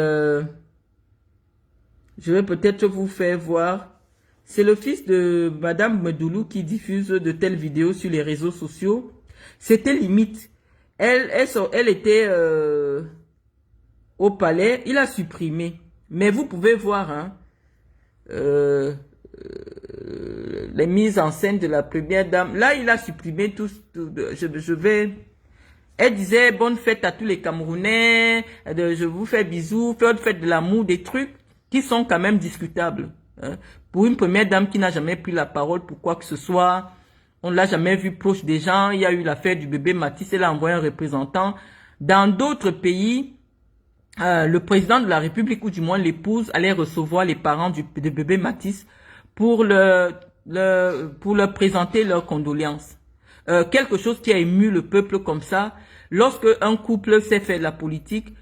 je vais peut-être vous faire voir. C'est le fils de Madame Medoulou qui diffuse de telles vidéos sur les réseaux sociaux. C'était limite. Elle était au palais. Il a supprimé. Mais vous pouvez voir hein, les mises en scène de la première dame. Là, il a supprimé tout. Je vais... Elle disait bonne fête à tous les Camerounais. Je vous fais bisous. Faites de l'amour, des trucs qui sont quand même discutables. Hein. Pour une première dame qui n'a jamais pris la parole pour quoi que ce soit, on ne l'a jamais vu proche des gens. Il y a eu l'affaire du bébé Matisse, elle a envoyé un représentant. Dans d'autres pays, le président de la République, ou du moins l'épouse, allait recevoir les parents du bébé Matisse pour leur présenter leurs condoléances. Quelque chose qui a ému le peuple comme ça. Lorsque un couple s'est fait de la politique,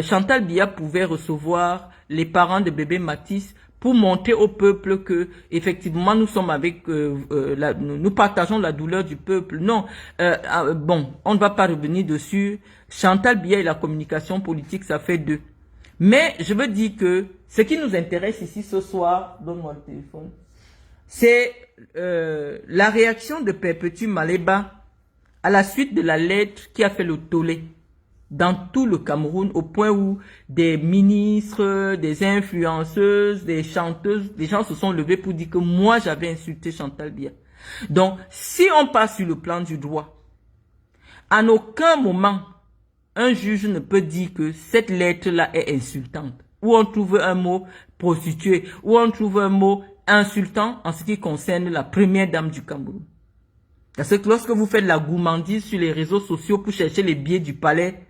Chantal Biya pouvait recevoir les parents de bébé Matisse pour montrer au peuple que effectivement nous sommes avec, nous partageons la douleur du peuple. Non, bon, on ne va pas revenir dessus. Chantal Biya et la communication politique, ça fait deux. Mais je veux dire que ce qui nous intéresse ici ce soir, donne-moi le téléphone, c'est la réaction de Perpétue Maleba à la suite de la lettre qui a fait le tollé dans tout le Cameroun, au point où des ministres, des influenceuses, des chanteuses, des gens se sont levés pour dire que moi j'avais insulté Chantal Biya. Donc, si on passe sur le plan du droit, en aucun moment, un juge ne peut dire que cette lettre-là est insultante. Ou on trouve un mot prostituée, ou on trouve un mot insultant en ce qui concerne la première dame du Cameroun. Parce que lorsque vous faites la gourmandise sur les réseaux sociaux pour chercher les billets du palais,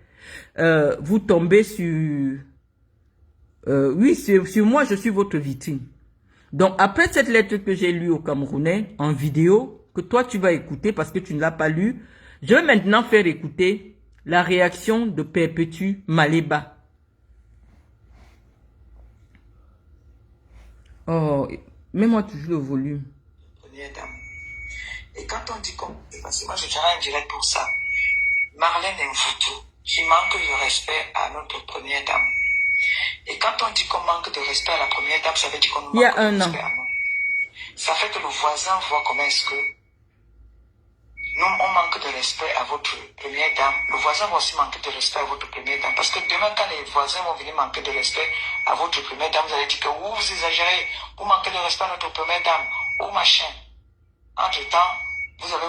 vous tombez sur... oui, sur moi, je suis votre vitrine. Donc, après cette lettre que j'ai lue au Camerounais, en vidéo, que toi tu vas écouter parce que tu ne l'as pas lue, je vais maintenant faire écouter la réaction de Perpétue Maleba. Oh, mets-moi toujours le volume.
Et quand on dit qu'on... Parce que moi je dirais un direct pour ça. Marlène Mvutu, qui manque de respect à notre première dame. Et quand on dit qu'on manque de respect à la première dame, ça veut dire qu'on manque de respect à nous. Ça fait que le voisin voit comment est-ce que nous, on manque de respect à votre première dame. Le voisin va aussi manquer de respect à votre première dame. Parce que demain, quand les voisins vont venir manquer de respect à votre première dame, vous allez dire que vous exagérez, vous manquez de respect à notre première dame, ou machin. Entre-temps, vous avez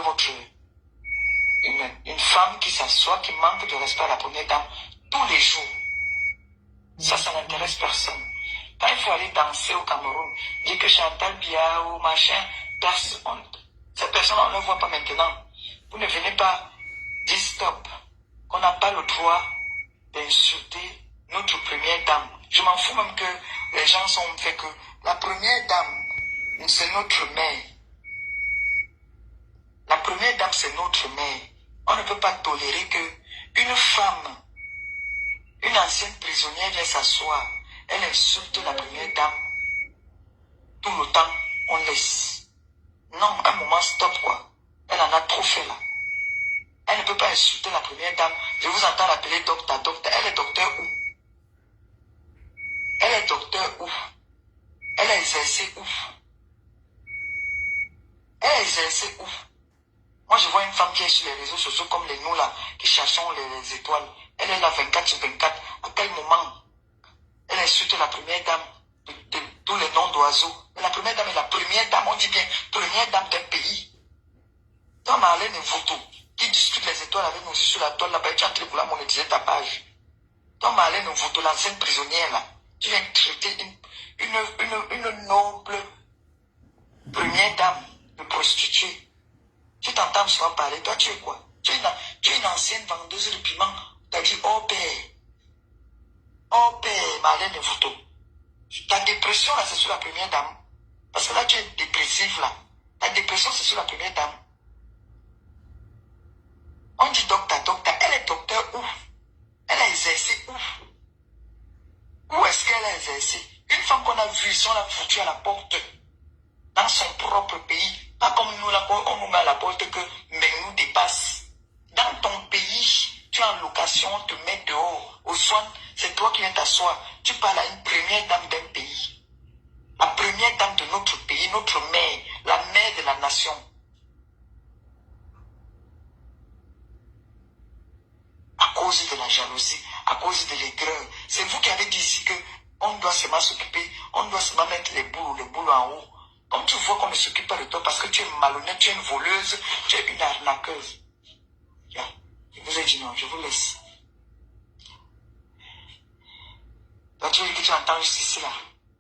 une femme qui s'assoit, qui manque de respect à la première dame tous les jours. Ça n'intéresse personne. Quand il faut aller danser au Cameroun, dire que Chantal Biya ou machin, personne, cette personne, on ne le voit pas maintenant. Vous ne venez pas dire stop, qu'on n'a pas le droit d'insulter notre première dame. Je m'en fous même que les gens sont fait que la première dame, c'est notre mère. La première dame, c'est notre mère. On ne peut pas tolérer que une femme, une ancienne prisonnière vient s'asseoir, elle insulte la première dame. Tout le temps, on laisse. Non, un moment, stop quoi. Elle en a trop fait là. Elle ne peut pas insulter la première dame. Je vous entends l'appeler docteur. Elle est docteur où? Elle est docteur où? Elle a exercé où? Elle a exercé où? Moi, je vois une femme qui est sur les réseaux sociaux comme les nous là, qui cherchons les étoiles. Elle est là 24 sur 24. À quel moment? Elle insulte la première dame de tous les noms d'oiseaux. Mais la première dame est la première dame, on dit bien, première dame d'un pays. Toi, Marlène Mvuto, qui discute les étoiles avec nous sur la toile là-bas, tu es en train de vouloir monétiser ta page. Toi, Marlène Mvuto, l'ancienne prisonnière là, tu viens traiter une noble première dame de prostituée. Tu t'entends souvent parler, toi tu es quoi? Tu es une ancienne vendeuse de piment. Tu as dit, oh père, Marlène Mvuto. Ta dépression là, c'est sur la première dame. Parce que là, tu es dépressif là. Ta dépression, c'est sur la première dame. On dit docteur. Elle est docteur où? Elle a exercé où? Où est-ce qu'elle a exercé? Une femme qu'on a vue, on l'a foutue à la porte. Dans son propre pays. Pas comme nous, là, on nous met à la porte que mais nous dépasse. Dans ton pays, tu es en location, on te met dehors. Au soin, c'est toi qui viens t'asseoir. Tu parles à une première dame d'un pays. La première dame de notre pays, notre mère, la mère de la nation. À cause de la jalousie, à cause de l'aigreur. C'est vous qui avez dit ici que on doit seulement s'occuper, on doit seulement mettre les boules en haut. Comme tu vois qu'on ne s'occupe pas de toi parce que tu es malhonnête, tu es une voleuse, tu es une arnaqueuse. Yeah. Je vous ai dit non, je vous laisse. Là, tu dis que tu entends juste ici là.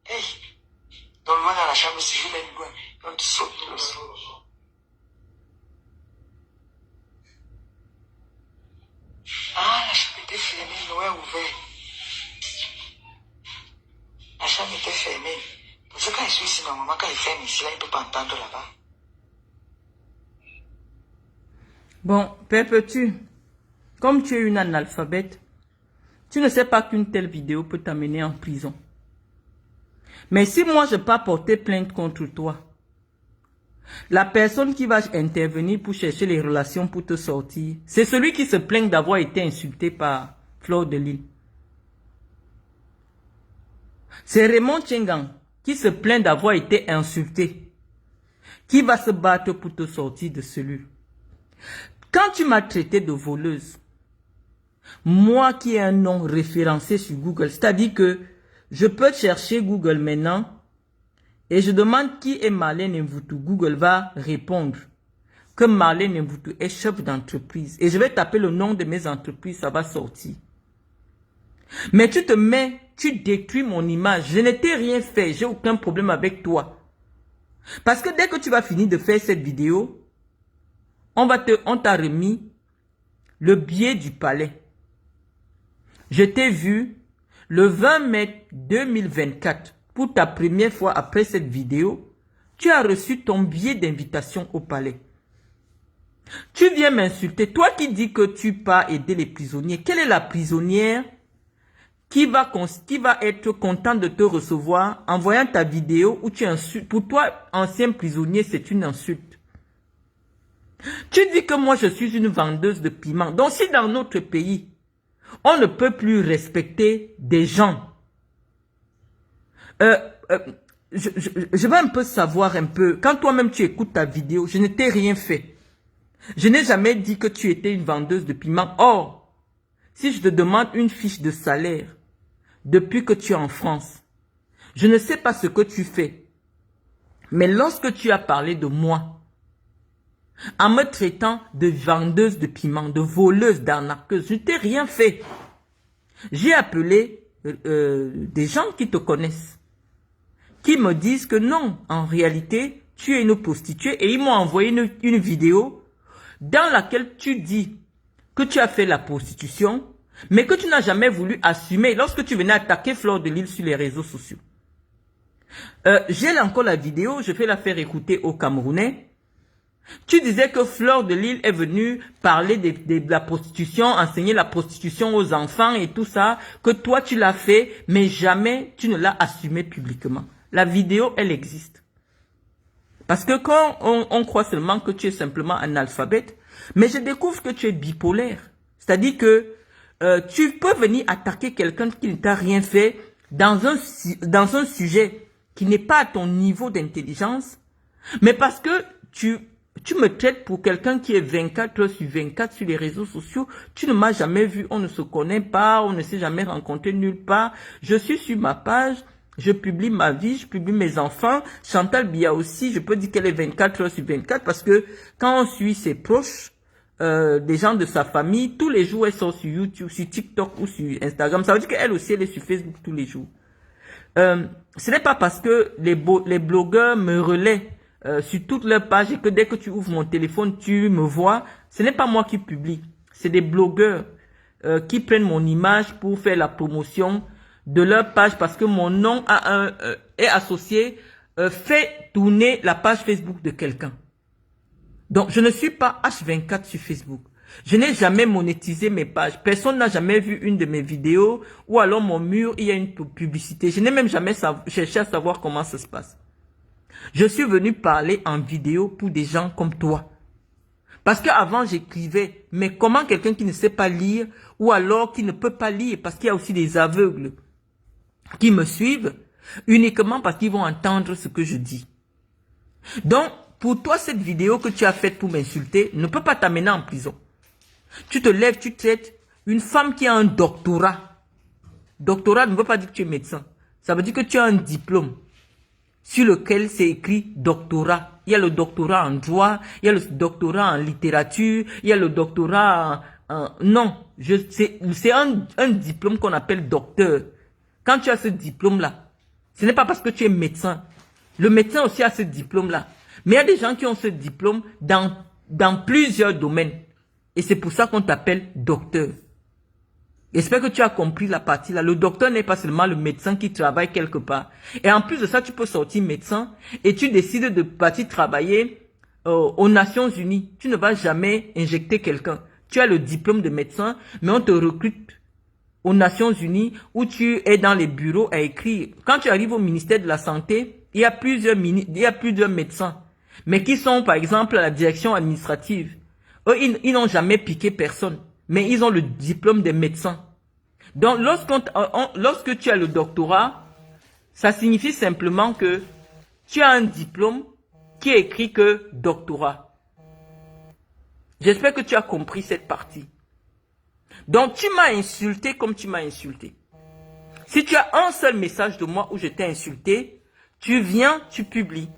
Hey! Donc loin dans la chambre civile, loin. Donc tu sautes le sol. Ah, la chambre était fermée, l'eau est ouverte. La chambre était fermée. Parce que quand je suis ici, normalement, quand il ferme ici, là, il ne peut pas entendre là-bas.
Bon, Père Petit, comme tu es une analphabète, tu ne sais pas qu'une telle vidéo peut t'amener en prison. Mais si moi, je n'ai pas porté plainte contre toi, la personne qui va intervenir pour chercher les relations pour te sortir, c'est celui qui se plaint d'avoir été insulté par Fleur de Lys. C'est Raymond Tchengang qui se plaint d'avoir été insulté, qui va se battre pour te sortir de celui. Quand tu m'as traité de voleuse, moi qui ai un nom référencé sur Google, c'est-à-dire que je peux chercher Google maintenant et je demande qui est Marlène Mvuto. Google va répondre que Marlène Mvuto est chef d'entreprise. Et je vais taper le nom de mes entreprises, ça va sortir. Mais tu te mets, tu détruis mon image. Je ne t'ai rien fait, j'ai aucun problème avec toi. Parce que dès que tu vas finir de faire cette vidéo, on t'a remis le billet du palais. Je t'ai vu le 20 mai 2024. Pour ta première fois après cette vidéo, tu as reçu ton billet d'invitation au palais. Tu viens m'insulter. Toi qui dis que tu pars aider les prisonniers. Quelle est la prisonnière qui va être contente de te recevoir en voyant ta vidéo où tu insultes? Pour toi, ancien prisonnier, c'est une insulte. Tu dis que moi, je suis une vendeuse de piment. Donc, si dans notre pays, on ne peut plus respecter des gens, je veux un peu savoir un peu, quand toi-même tu écoutes ta vidéo, je ne t'ai rien fait. Je n'ai jamais dit que tu étais une vendeuse de piment. Or, si je te demande une fiche de salaire depuis que tu es en France, je ne sais pas ce que tu fais. Mais lorsque tu as parlé de moi, en me traitant de vendeuse de piment, de voleuse, d'arnaqueuse, je ne t'ai rien fait. J'ai appelé des gens qui te connaissent, qui me disent que non, en réalité, tu es une prostituée, et ils m'ont envoyé une vidéo dans laquelle tu dis que tu as fait la prostitution, mais que tu n'as jamais voulu assumer lorsque tu venais attaquer Fleur de Lys sur les réseaux sociaux. J'ai encore la vidéo, je vais la faire écouter aux Camerounais. Tu disais que Fleur de Lys est venue parler de la prostitution, enseigner la prostitution aux enfants et tout ça, que toi tu l'as fait, mais jamais tu ne l'as assumé publiquement. La vidéo, elle existe. Parce que quand on croit seulement que tu es simplement analphabète, mais je découvre que tu es bipolaire. C'est-à-dire que tu peux venir attaquer quelqu'un qui ne t'a rien fait dans un sujet qui n'est pas à ton niveau d'intelligence, mais parce que tu tu me traites pour quelqu'un qui est 24 heures sur 24 sur les réseaux sociaux. Tu ne m'as jamais vu, on ne se connaît pas, on ne s'est jamais rencontré nulle part. Je suis sur ma page, je publie ma vie, je publie mes enfants. Chantal Biya aussi, je peux dire qu'elle est 24 heures sur 24 parce que quand on suit ses proches, des gens de sa famille, tous les jours elle sort sur YouTube, sur TikTok ou sur Instagram. Ça veut dire qu'elle aussi, elle est sur Facebook tous les jours. Ce n'est pas parce que les blogueurs me relaient sur toutes leurs pages et que dès que tu ouvres mon téléphone, tu me vois. Ce n'est pas moi qui publie. C'est des blogueurs qui prennent mon image pour faire la promotion de leur page parce que mon nom est associé, fait tourner la page Facebook de quelqu'un. Donc, je ne suis pas H24 sur Facebook. Je n'ai jamais monétisé mes pages. Personne n'a jamais vu une de mes vidéos ou alors mon mur, il y a une publicité. Je n'ai même jamais cherché à savoir comment ça se passe. Je suis venu parler en vidéo pour des gens comme toi. Parce qu'avant, j'écrivais, mais comment quelqu'un qui ne sait pas lire ou alors qui ne peut pas lire, parce qu'il y a aussi des aveugles qui me suivent uniquement parce qu'ils vont entendre ce que je dis. Donc, pour toi, cette vidéo que tu as faite pour m'insulter ne peut pas t'amener en prison. Tu te lèves, tu traites une femme qui a un doctorat. Doctorat ne veut pas dire que tu es médecin. Ça veut dire que tu as un diplôme sur lequel c'est écrit doctorat. Il y a le doctorat en droit, il y a le doctorat en littérature, il y a le doctorat non, c'est un diplôme qu'on appelle docteur. Quand tu as ce diplôme-là, ce n'est pas parce que tu es médecin. Le médecin aussi a ce diplôme-là. Mais il y a des gens qui ont ce diplôme dans plusieurs domaines. Et c'est pour ça qu'on t'appelle docteur. J'espère que tu as compris la partie là. Le docteur n'est pas seulement le médecin qui travaille quelque part. Et en plus de ça, tu peux sortir médecin et tu décides de partir travailler aux Nations Unies. Tu ne vas jamais injecter quelqu'un. Tu as le diplôme de médecin, mais on te recrute aux Nations Unies où tu es dans les bureaux à écrire. Quand tu arrives au ministère de la Santé, il y a plusieurs médecins, mais qui sont par exemple à la direction administrative. Eux, ils n'ont jamais piqué personne, mais ils ont le diplôme des médecins. Donc, lorsque tu as le doctorat, ça signifie simplement que tu as un diplôme qui est écrit que doctorat. J'espère que tu as compris cette partie. Donc, tu m'as insulté comme tu m'as insulté. Si tu as un seul message de moi où je t'ai insulté, tu viens, tu publies.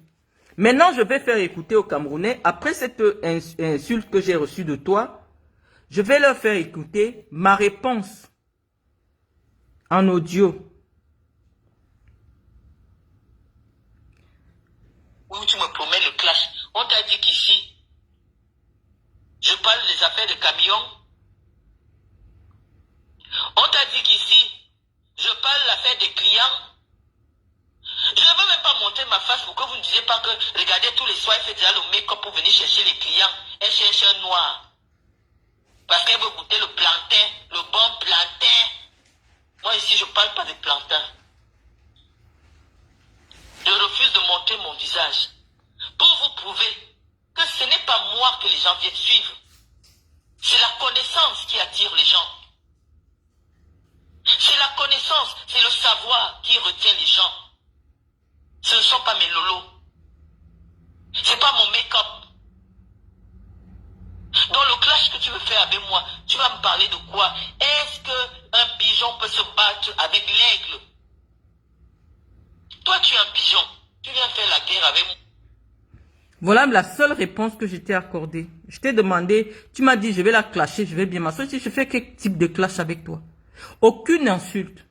Maintenant, je vais faire écouter aux Camerounais, après cette insulte que j'ai reçue de toi, je vais leur faire écouter ma réponse en audio.
Où tu me promets le clash. On t'a dit qu'ici, je parle des affaires de camions. On t'a dit qu'ici, je parle de l'affaire des clients. Je ne veux même pas montrer ma face pour que vous ne disiez pas que, regardez, tous les soirs, elle fait déjà le make-up pour venir chercher les clients. Elle cherche un noir. Parce qu'elle veut goûter le plantain, le bon plantain. Moi ici, je ne parle pas de plantain. Je refuse de montrer mon visage. Pour vous prouver que ce n'est pas moi que les gens viennent suivre. C'est la connaissance qui attire les gens. C'est la connaissance, c'est le savoir qui retient les gens. Ce ne sont pas mes lolos. C'est pas mon make-up. Dans le clash que tu veux faire avec moi, tu vas me parler de quoi? Est-ce qu'un pigeon peut se battre avec l'aigle? Toi, tu es un pigeon. Tu viens faire la guerre avec moi.
Voilà la seule réponse que je t'ai accordée. Je t'ai demandé, tu m'as dit je vais la clasher, je vais bien m'asseoir. Je fais quel type de clash avec toi? Aucune insulte.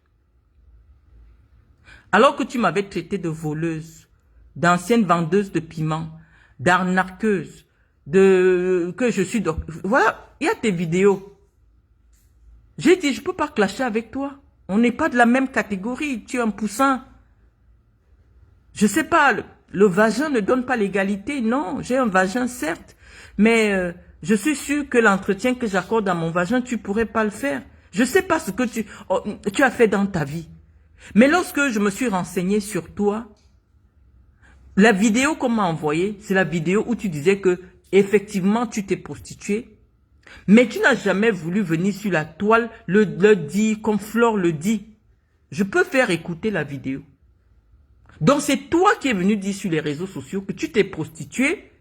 Alors que tu m'avais traité de voleuse, d'ancienne vendeuse de piments, d'arnaqueuse, que je suis... Voilà, il y a tes vidéos. J'ai dit, je ne peux pas clasher avec toi. On n'est pas de la même catégorie. Tu es un poussin. Je sais pas, le vagin ne donne pas l'égalité. Non, j'ai un vagin, certes. Mais je suis sûr que l'entretien que j'accorde à mon vagin, tu ne pourrais pas le faire. Je ne sais pas ce que tu as fait dans ta vie. Mais lorsque je me suis renseigné sur toi, la vidéo qu'on m'a envoyée, c'est la vidéo où tu disais que effectivement tu t'es prostituée, mais tu n'as jamais voulu venir sur la toile le dire comme Flore le dit. Je peux faire écouter la vidéo. Donc c'est toi qui es venu dire sur les réseaux sociaux que tu t'es prostituée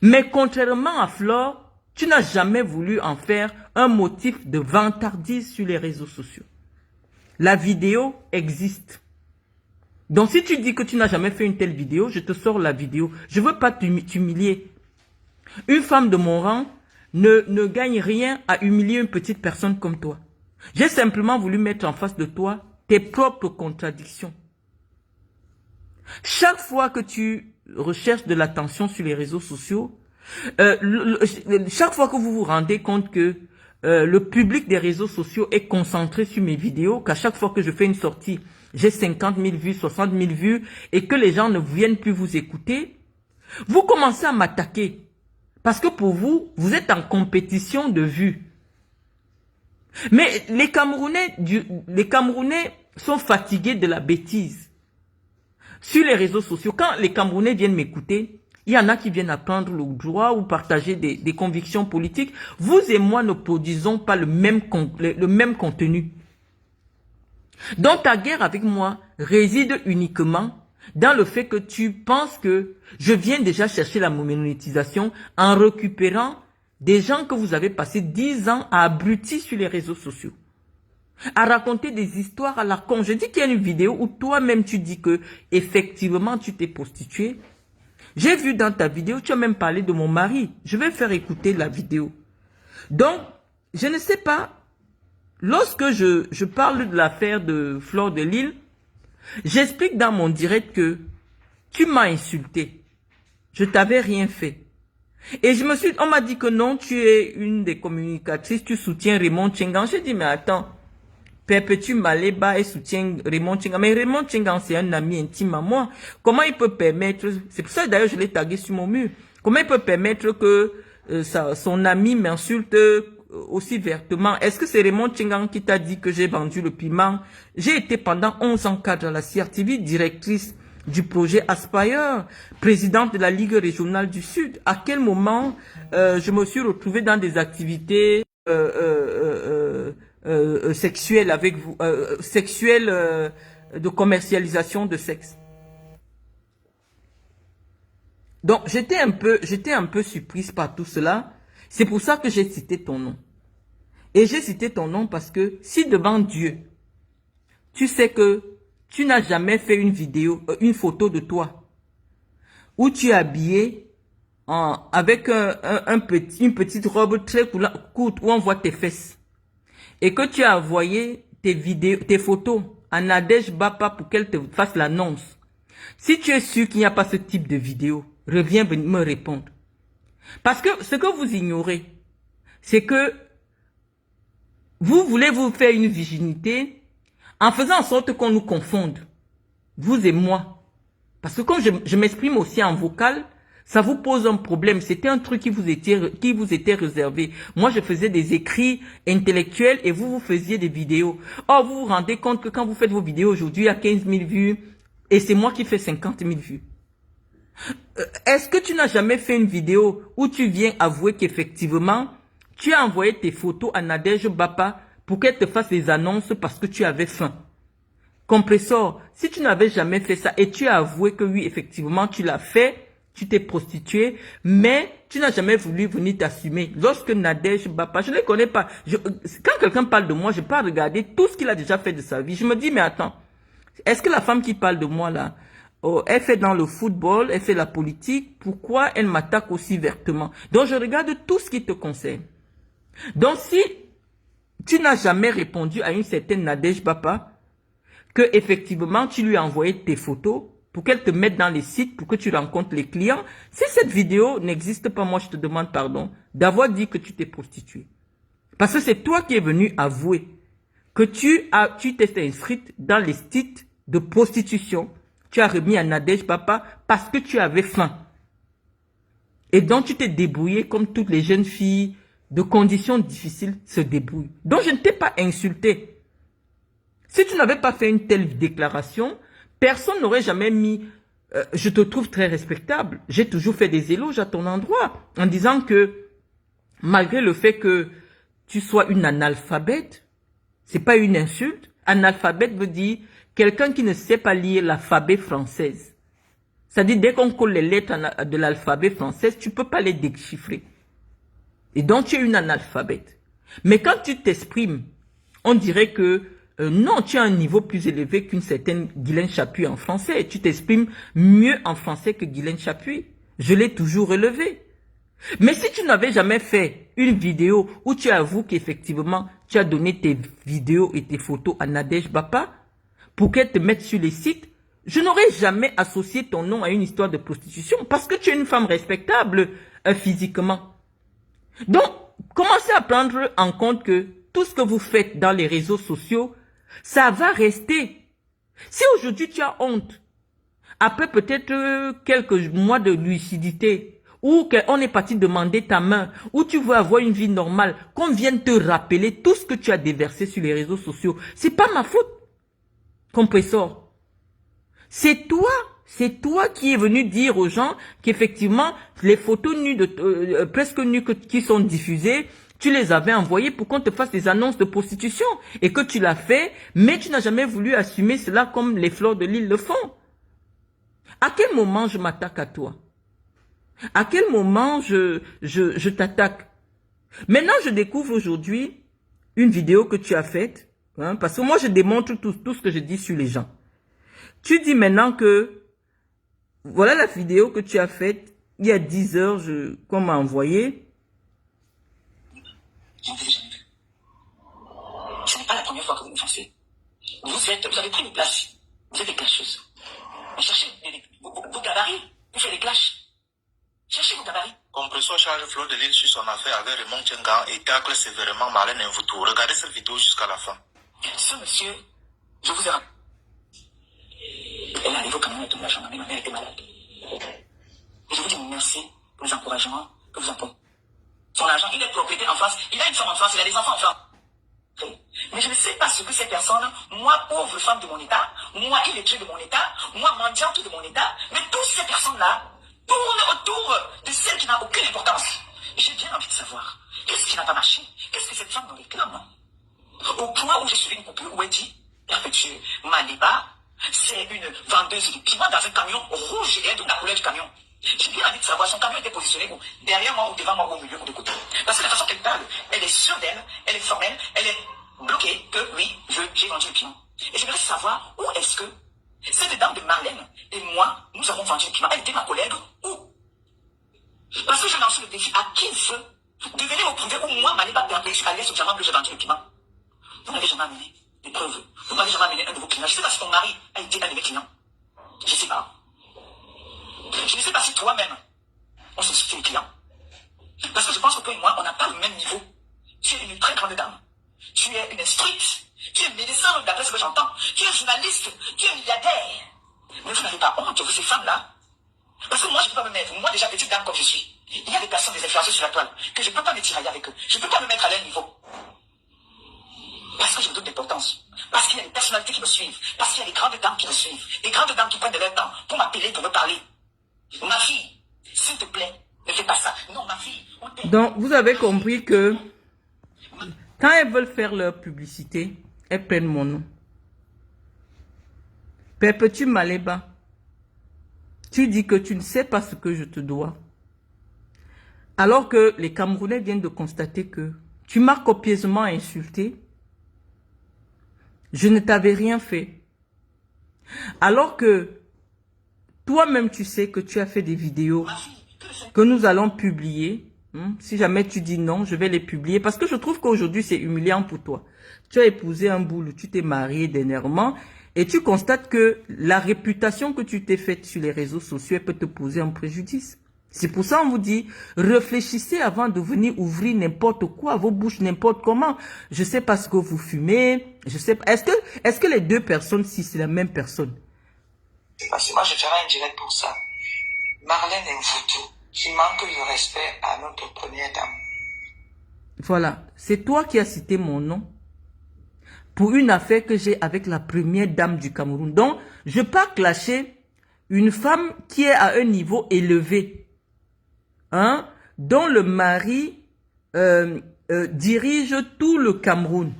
Mais contrairement à Flore, tu n'as jamais voulu en faire un motif de vantardise sur les réseaux sociaux. La vidéo existe. Donc si tu dis que tu n'as jamais fait une telle vidéo, je te sors la vidéo. Je ne veux pas t'humilier. Une femme de mon rang ne gagne rien à humilier une petite personne comme toi. J'ai simplement voulu mettre en face de toi tes propres contradictions. Chaque fois que tu recherches de l'attention sur les réseaux sociaux, chaque fois que vous vous rendez compte que le public des réseaux sociaux est concentré sur mes vidéos, qu'à chaque fois que je fais une sortie, j'ai 50 000 vues, 60 000 vues, et que les gens ne viennent plus vous écouter, vous commencez à m'attaquer. Parce que pour vous, vous êtes en compétition de vues. Mais les Camerounais sont fatigués de la bêtise. Sur les réseaux sociaux, quand les Camerounais viennent m'écouter, il y en a qui viennent apprendre le droit ou partager des convictions politiques. Vous et moi ne produisons pas le même contenu. Donc ta guerre avec moi réside uniquement dans le fait que tu penses que je viens déjà chercher la monétisation en récupérant des gens que vous avez passé 10 ans à abrutir sur les réseaux sociaux, à raconter des histoires à la con. Je dis qu'il y a une vidéo où toi-même tu dis que effectivement tu t'es prostituée. J'ai vu dans ta vidéo, tu as même parlé de mon mari. Je vais faire écouter la vidéo. Donc, je ne sais pas, lorsque je parle de l'affaire de Flore de Lille, j'explique dans mon direct que tu m'as insulté. Je t'avais rien fait. Et on m'a dit que non, tu es une des communicatrices, tu soutiens Raymond Tchengan. J'ai dit, mais attends, Perpétue Maleba et soutient Raymond Tchengan. Mais Raymond Tchengan, c'est un ami intime à moi. Comment il peut permettre, c'est pour ça d'ailleurs je l'ai tagué sur mon mur, comment il peut permettre que son ami m'insulte aussi vertement? Est-ce que c'est Raymond Tchengan qui t'a dit que j'ai vendu le piment? J'ai été pendant 11 ans cadre à la CRTV, directrice du projet Aspire, présidente de la Ligue régionale du Sud. À quel moment je me suis retrouvée dans des activités sexuelles avec vous, de commercialisation de sexe? Donc j'étais un peu surprise par tout cela. C'est pour ça que j'ai cité ton nom. Et j'ai cité ton nom parce que si devant Dieu, tu sais que tu n'as jamais fait une vidéo, une photo de toi, où tu es habillé avec une petite robe très courte où on voit tes fesses, et que tu as envoyé tes photos à Nadège Bapa pour qu'elle te fasse l'annonce. Si tu es sûr qu'il n'y a pas ce type de vidéo, reviens me répondre. Parce que ce que vous ignorez, c'est que vous voulez vous faire une virginité en faisant en sorte qu'on nous confonde, vous et moi. Parce que quand je m'exprime aussi en vocal, ça vous pose un problème. C'était un truc qui vous était réservé. Moi, je faisais des écrits intellectuels et vous faisiez des vidéos. Or, vous vous rendez compte que quand vous faites vos vidéos aujourd'hui, il y a 15 000 vues et c'est moi qui fais 50 000 vues. Est-ce que tu n'as jamais fait une vidéo où tu viens avouer qu'effectivement, tu as envoyé tes photos à Nadège Bapa pour qu'elle te fasse des annonces parce que tu avais faim? Compressor, si tu n'avais jamais fait ça et tu as avoué que oui, effectivement, tu l'as fait, tu t'es prostituée, mais tu n'as jamais voulu venir t'assumer. Lorsque Nadège Bapa, je ne les connais pas. Quand quelqu'un parle de moi, je peux regarder tout ce qu'il a déjà fait de sa vie. Je me dis, mais attends, est-ce que la femme qui parle de moi là, elle fait dans le football, elle fait la politique, pourquoi elle m'attaque aussi vertement? Donc je regarde tout ce qui te concerne. Donc si tu n'as jamais répondu à une certaine Nadège Bapa, que effectivement tu lui as envoyé tes photos pour qu'elle te mette dans les sites, pour que tu rencontres les clients, si cette vidéo n'existe pas, moi je te demande pardon d'avoir dit que tu t'es prostituée. Parce que c'est toi qui es venu avouer que tu t'es inscrite dans les sites de prostitution. Tu as remis à Nadège Bapa parce que tu avais faim. Et donc tu t'es débrouillée comme toutes les jeunes filles de conditions difficiles se débrouillent. Donc je ne t'ai pas insulté. Si tu n'avais pas fait une telle déclaration, personne n'aurait jamais mis je te trouve très respectable. J'ai toujours fait des éloges à ton endroit en disant que malgré le fait que tu sois une analphabète, c'est pas une insulte. Analphabète veut dire quelqu'un qui ne sait pas lire l'alphabet française. C'est-à-dire, dès qu'on colle les lettres de l'alphabet français, tu peux pas les déchiffrer. Et donc, tu es une analphabète. Mais quand tu t'exprimes, on dirait que non, tu as un niveau plus élevé qu'une certaine Guylaine Chapuis en français. Et tu t'exprimes mieux en français que Guylaine Chapuis. Je l'ai toujours relevé. Mais si tu n'avais jamais fait une vidéo où tu avoues qu'effectivement, tu as donné tes vidéos et tes photos à Nadège Bapa pour qu'elle te mette sur les sites, je n'aurais jamais associé ton nom à une histoire de prostitution parce que tu es une femme respectable physiquement. Donc, commencez à prendre en compte que tout ce que vous faites dans les réseaux sociaux, ça va rester. Si aujourd'hui tu as honte, après peut-être quelques mois de lucidité, ou qu'on est parti demander ta main, ou tu veux avoir une vie normale, qu'on vienne te rappeler tout ce que tu as déversé sur les réseaux sociaux, c'est pas ma faute, compresseur. C'est toi qui es venu dire aux gens qu'effectivement, les photos nues presque nues qui sont diffusées, tu les avais envoyées pour qu'on te fasse des annonces de prostitution et que tu l'as fait, mais tu n'as jamais voulu assumer cela comme les fleurs de l'île le font. À quel moment je m'attaque à toi? À quel moment je t'attaque? Maintenant, je découvre aujourd'hui une vidéo que tu as faite, hein, parce que moi, je démontre tout ce que je dis sur les gens. Tu dis maintenant que, voilà la vidéo que tu as faite, il y a 10 heures, qu'on m'a envoyé.
Ce n'est pas la première fois que vous me foncez. Vous avez pris une place. Vous êtes des clasheuses. Vous cherchez vos gabarits. Vous faites des clashs. Cherchez vos gabarits.
Compresseur charge Fleur de l'île sur son affaire avec Raymond Tchengan et tacle sévèrement Marlène Mvuto. Regardez cette vidéo jusqu'à la fin.
Ce monsieur, je vous ai rappelé. Elle est arrivée au camion et toute la journée. Ma mère était malade. Et je vous dis merci pour les encouragements que vous apportez. Son argent, il est propriétaire en France. Il a une femme en France, il a des enfants en France. Mais je ne sais pas ce que ces personnes, moi, pauvre femme de mon état, moi, illettrée de mon état, moi, mendiante de mon état, mais toutes ces personnes-là tournent autour de celle qui n'a aucune importance. J'ai bien envie de savoir, qu'est-ce qui n'a pas marché? Qu'est-ce que cette femme nous réclame? Au point où j'ai suivi une coupure où elle dit, Perpétue Maliba, c'est une vendeuse de piment dans un camion rouge et elle donne la couleur du camion. J'ai bien envie de savoir, son camion était positionné où? Derrière moi ou devant moi ou au milieu ou de côté. Parce que la façon qu'elle parle, elle est sûre d'elle, elle est formelle, elle est bloquée que oui, j'ai vendu le piment. Et j'aimerais savoir où est-ce que cette dame de Marlène et moi, nous avons vendu le piment. Elle était ma collègue où? Parce que je lance le défi à qui veut de venir me prouver où moi, Maliba Perpétue, alias au diamant que j'ai vendu le piment. Vous n'avez jamais amené des preuves. Vous n'avez jamais amené un de vos clients. Je ne sais pas si ton mari a été un de mes clients. Je ne sais pas. Je ne sais pas si toi-même, on se soutient les clients. Parce que je pense que toi et moi, on n'a pas le même niveau. Tu es une très grande dame. Tu es une instruite. Tu es médecin, d'après ce que j'entends. Tu es journaliste. Tu es milliardaire. Mais vous n'avez pas honte, vous, ces femmes-là. Parce que moi, je ne peux pas me mettre. Moi, déjà, petite dame comme je suis. Il y a des personnes, des influenceurs sur la toile, que je ne peux pas me tirailler avec eux. Je ne peux pas me mettre à leur niveau. Parce que je me donne d'importance. Parce qu'il y a des personnalités qui me suivent. Parce qu'il y a des grandes dames qui me suivent. Des grandes dames qui prennent de leur temps pour m'appeler, pour me parler. Ma fille, s'il te plaît, ne fais pas ça. Non, ma fille.
Donc, vous avez compris que quand elles veulent faire leur publicité, elles prennent mon nom. Perpétue Maliba, tu dis que tu ne sais pas ce que je te dois. Alors que les Camerounais viennent de constater que tu m'as copieusement insulté. Je ne t'avais rien fait. Alors que toi-même, tu sais que tu as fait des vidéos que nous allons publier. Si jamais tu dis non, je vais les publier. Parce que je trouve qu'aujourd'hui, c'est humiliant pour toi. Tu as épousé un boulot, tu t'es marié dernièrement et tu constates que la réputation que tu t'es faite sur les réseaux sociaux peut te poser un préjudice. C'est pour ça qu'on vous dit, réfléchissez avant de venir ouvrir n'importe quoi, vos bouches n'importe comment. Je sais pas ce que vous fumez, je sais pas. Est-ce que les deux personnes, si c'est la même personne?
Parce que moi, je ferai un direct pour ça. Marlène Mvuto, qui manque de respect à notre première dame.
Voilà, c'est toi qui as cité mon nom pour une affaire que j'ai avec la première dame du Cameroun. Donc, je ne peux pas clasher une femme qui est à un niveau élevé, hein, dont le mari dirige tout le Cameroun.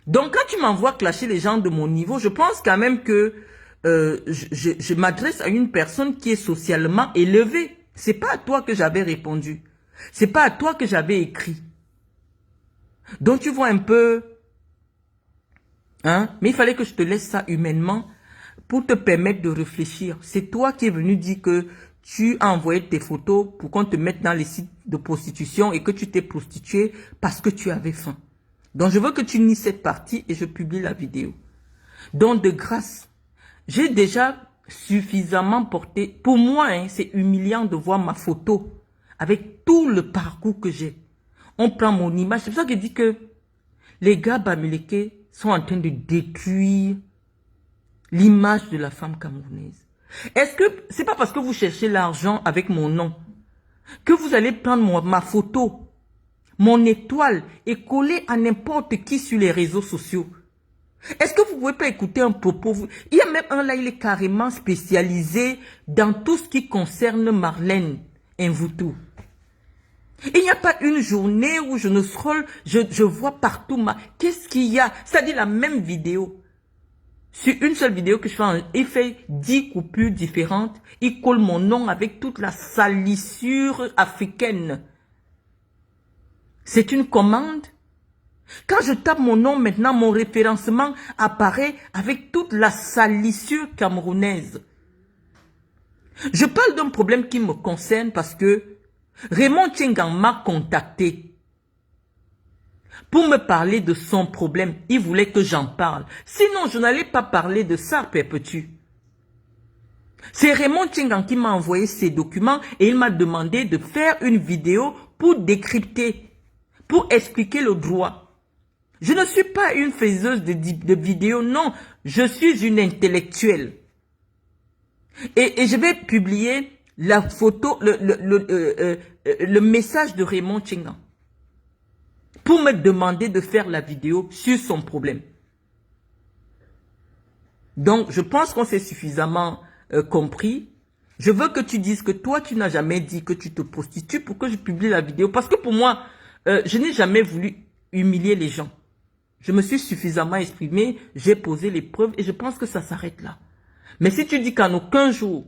Donc, quand tu m'envoies clasher les gens de mon niveau, je pense quand même que je m'adresse à une personne qui est socialement élevée. C'est pas à toi que j'avais répondu. C'est pas à toi que j'avais écrit. Donc tu vois un peu, hein, mais il fallait que je te laisse ça humainement pour te permettre de réfléchir. C'est toi qui es venu dire que tu as envoyé tes photos pour qu'on te mette dans les sites de prostitution et que tu t'es prostituée parce que tu avais faim. Donc je veux que tu nies cette partie et je publie la vidéo. Donc de grâce, j'ai déjà suffisamment porté. Pour moi, hein, c'est humiliant de voir ma photo avec tout le parcours que j'ai. On prend mon image. C'est pour ça que je dis que les gars bamileke sont en train de détruire l'image de la femme camerounaise. Est-ce que c'est pas parce que vous cherchez l'argent avec mon nom que vous allez prendre ma photo, mon étoile et coller à n'importe qui sur les réseaux sociaux? Est-ce que vous pouvez pas écouter un propos? Il y a même un là, il est carrément spécialisé dans tout ce qui concerne Marlène Mvutu. Il n'y a pas une journée où je ne scrolle, je vois partout qu'est-ce qu'il y a? C'est-à-dire la même vidéo. Sur une seule vidéo que je fais, il fait 10 coupures différentes. Il colle mon nom avec toute la salissure africaine. C'est une commande. Quand je tape mon nom maintenant, mon référencement apparaît avec toute la salissure camerounaise. Je parle d'un problème qui me concerne parce que Raymond Tchengang m'a contacté pour me parler de son problème. Il voulait que j'en parle. Sinon, je n'allais pas parler de ça, perpétue. C'est Raymond Tchengang qui m'a envoyé ces documents et il m'a demandé de faire une vidéo pour décrypter, pour expliquer le droit. Je ne suis pas une faiseuse de vidéos, non. Je suis une intellectuelle. Et je vais publier la photo, le message de Raymond Tchengang pour me demander de faire la vidéo sur son problème. Donc, je pense qu'on s'est suffisamment compris. Je veux que tu dises que toi, tu n'as jamais dit que tu te prostitues pour que je publie la vidéo. Parce que pour moi, je n'ai jamais voulu humilier les gens. Je me suis suffisamment exprimé, j'ai posé les preuves et je pense que ça s'arrête là. Mais si tu dis qu'en aucun jour,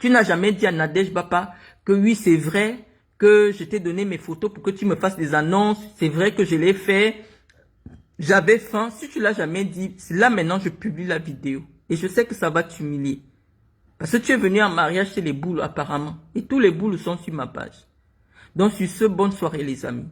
tu n'as jamais dit à Nadège Bapa que oui, c'est vrai que je t'ai donné mes photos pour que tu me fasses des annonces, c'est vrai que je l'ai fait, j'avais faim. Si tu l'as jamais dit, là maintenant je publie la vidéo. Et je sais que ça va t'humilier. Parce que tu es venu en mariage chez les boules apparemment. Et tous les boules sont sur ma page. Donc sur ce, bonne soirée les amis.